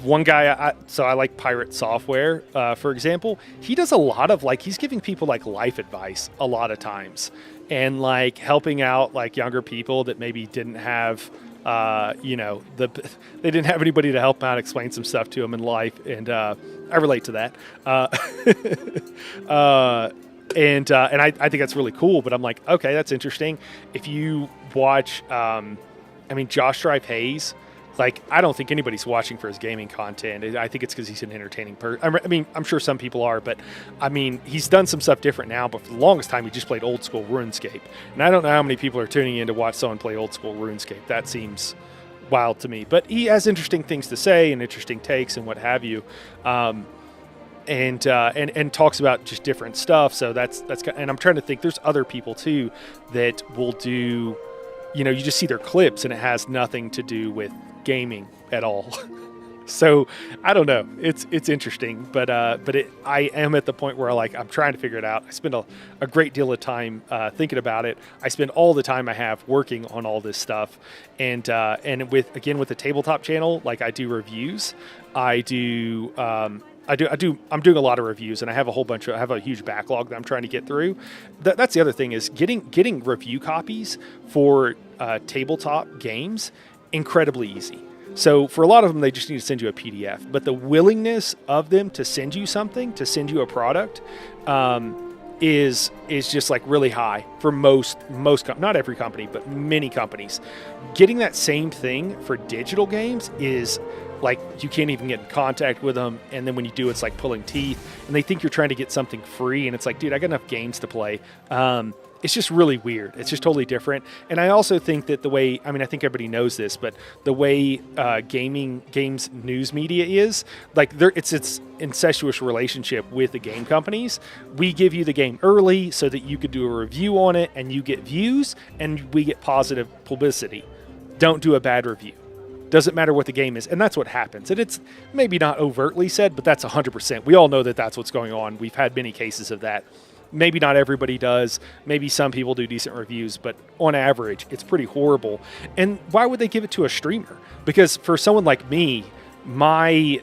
One guy, so I like Pirate Software, for example. He does a lot of he's giving people like life advice a lot of times, and like helping out like younger people that maybe didn't have, they didn't have anybody to help out, explain some stuff to them in life, and I relate to that. And I think that's really cool. But I'm like, okay, that's interesting. If you watch, Josh Drive Hayes. Like, I don't think anybody's watching for his gaming content. I think it's because he's an entertaining person. I'm sure some people are, but, he's done some stuff different now, but for the longest time, he just played old school RuneScape. And I don't know how many people are tuning in to watch someone play old school RuneScape. That seems wild to me. But he has interesting things to say and interesting takes and what have you. And talks about just different stuff. So that's and I'm trying to think, there's other people, too, that will do, you just see their clips, and it has nothing to do with gaming at all. So I don't know. It's interesting, but I am at the point where I'm trying to figure it out. I spend a great deal of time thinking about it. I spend all the time I have working on all this stuff, and with the tabletop channel, like I do reviews. I'm doing a lot of reviews, and I have a huge backlog that I'm trying to get through. That's the other thing, is getting review copies for tabletop games incredibly easy. So for a lot of them, they just need to send you a PDF. But the willingness of them to send you something, to send you a product, is just like really high for most not every company, but many companies. Getting that same thing for digital games is like you can't even get in contact with them, and then when you do, it's like pulling teeth, and they think you're trying to get something free, and it's like, dude, I got enough games to play. It's just really weird. It's just totally different. And I also think that the way, I think everybody knows this, but the way games news media is, like it's incestuous relationship with the game companies. We give you the game early so that you could do a review on it, and you get views, and we get positive publicity. Don't do a bad review. Doesn't matter what the game is. And that's what happens. And it's maybe not overtly said, but that's 100%. We all know that that's what's going on. We've had many cases of that. Maybe not everybody does. Maybe some people do decent reviews, but on average, it's pretty horrible. And why would they give it to a streamer? Because for someone like me, the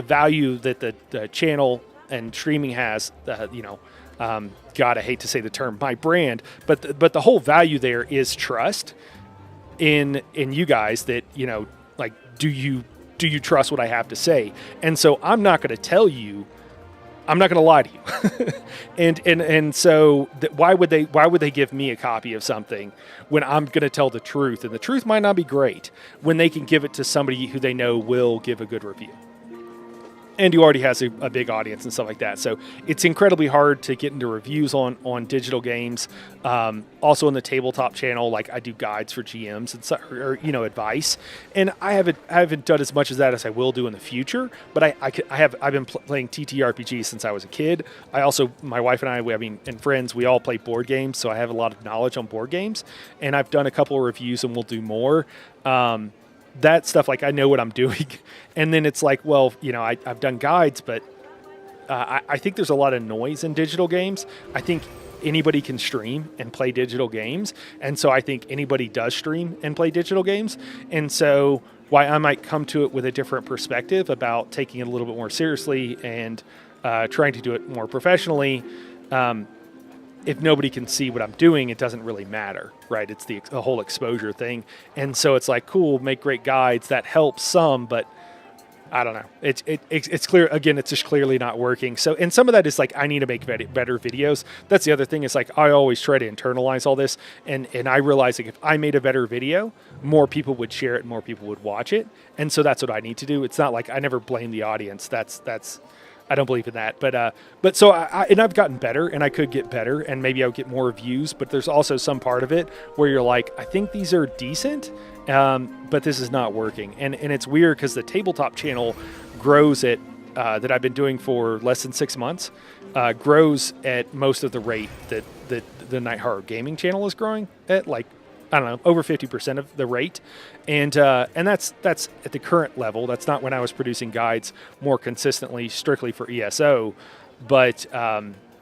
value that the channel and streaming has, God, I hate to say the term, my brand, but the whole value there is trust in you guys that, do you trust what I have to say? And so I'm not going to tell you, I'm not going to lie to you. and so why would they give me a copy of something when I'm going to tell the truth? And the truth might not be great when they can give it to somebody who they know will give a good review, and who already has a big audience and stuff like that. So it's incredibly hard to get into reviews on digital games. Also in the tabletop channel, like I do guides for GMs and or advice. And I haven't done as much of that as I will do in the future. But I've been playing TTRPG since I was a kid. I also, my wife and I, and friends, we all play board games. So I have a lot of knowledge on board games. And I've done a couple of reviews, and we'll do more. That stuff, like I know what I'm doing. And then it's like, well, I've done guides, but I think there's a lot of noise in digital games. I think anybody can stream and play digital games. And so I think anybody does stream and play digital games. And so why I might come to it with a different perspective about taking it a little bit more seriously and trying to do it more professionally. If nobody can see what I'm doing, it doesn't really matter, right? It's the whole exposure thing. And so it's like, cool, make great guides. That helps some, but I don't know. It's clear. Again, it's just clearly not working. So, and some of that is like, I need to make better videos. That's the other thing is like, I always try to internalize all this. And I realize like if I made a better video, more people would share it and more people would watch it. And so that's what I need to do. It's not like I never blame the audience. I don't believe in that, but so and I've gotten better, and I could get better, and maybe I would get more views. But there's also some part of it where you're like, I think these are decent, but this is not working, and it's weird because the tabletop channel grows at that I've been doing for less than 6 months, grows at most of the rate that the Night Horror Gaming channel is growing at, like, I don't know, over 50% of the rate. And that's at the current level. That's not when I was producing guides more consistently, strictly for ESO, but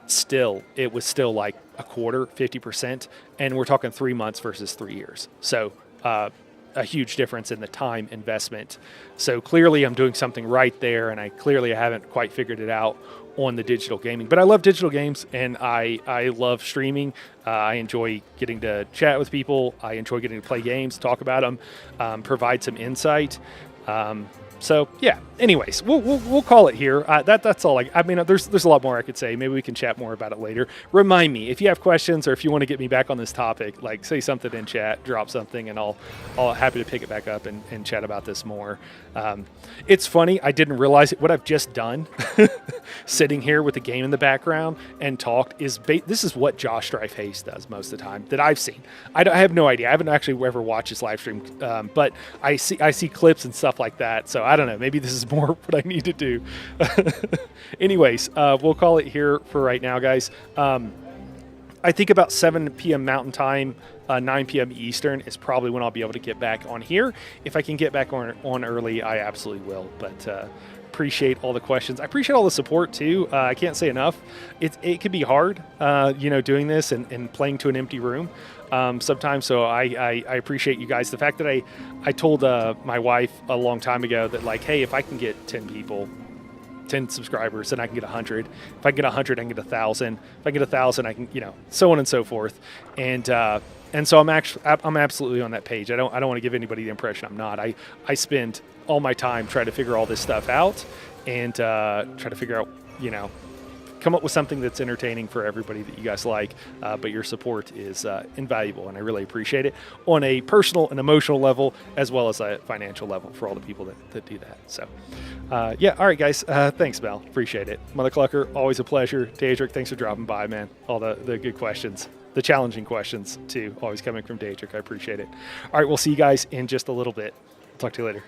still, it was still like a quarter, 50%. And we're talking 3 months versus 3 years. So a huge difference in the time investment. So clearly I'm doing something right there, and I haven't quite figured it out on the digital gaming. But I love digital games, and I love streaming. I enjoy getting to chat with people. I enjoy getting to play games, talk about them, provide some insight. So yeah. Anyways, we'll call it here. That's all. I mean, there's a lot more I could say. Maybe we can chat more about it later. Remind me if you have questions or if you want to get me back on this topic. Like, say something in chat, drop something, and I'll happy to pick it back up and chat about this more. It's funny. I didn't realize it. What I've just done, sitting here with the game in the background and talked, is this is what Josh Strife Hayes does most of the time that I've seen. I have no idea. I haven't actually ever watched his live stream, but I see clips and stuff like that. So I don't know. Maybe this is more what I need to do. Anyways, we'll call it here for right now, guys. I think about 7 p.m. Mountain Time, 9 p.m. Eastern is probably when I'll be able to get back on here. If I can get back on early, I absolutely will. But appreciate all the questions. I appreciate all the support too. I can't say enough. It can be hard, doing this and playing to an empty room sometimes. So I appreciate you guys. The fact that I told my wife a long time ago that, like, hey, if I can get 10 people, 10 subscribers, then I can get 100. If I can get 100, I can get 1,000. If I get 1,000, I can, so on and so forth. And so I'm absolutely on that page. I don't want to give anybody the impression I'm not. I spend all my time trying to figure all this stuff out and try to figure out, come up with something that's entertaining for everybody that you guys like. But your support is invaluable, and I really appreciate it on a personal and emotional level, as well as a financial level for all the people that do that. So, yeah. All right, guys. Thanks, Mel. Appreciate it. Mother Clucker, always a pleasure. Daedric, thanks for dropping by, man. All the good questions. The challenging questions, too, always coming from Daedric. I appreciate it. All right, we'll see you guys in just a little bit. Talk to you later.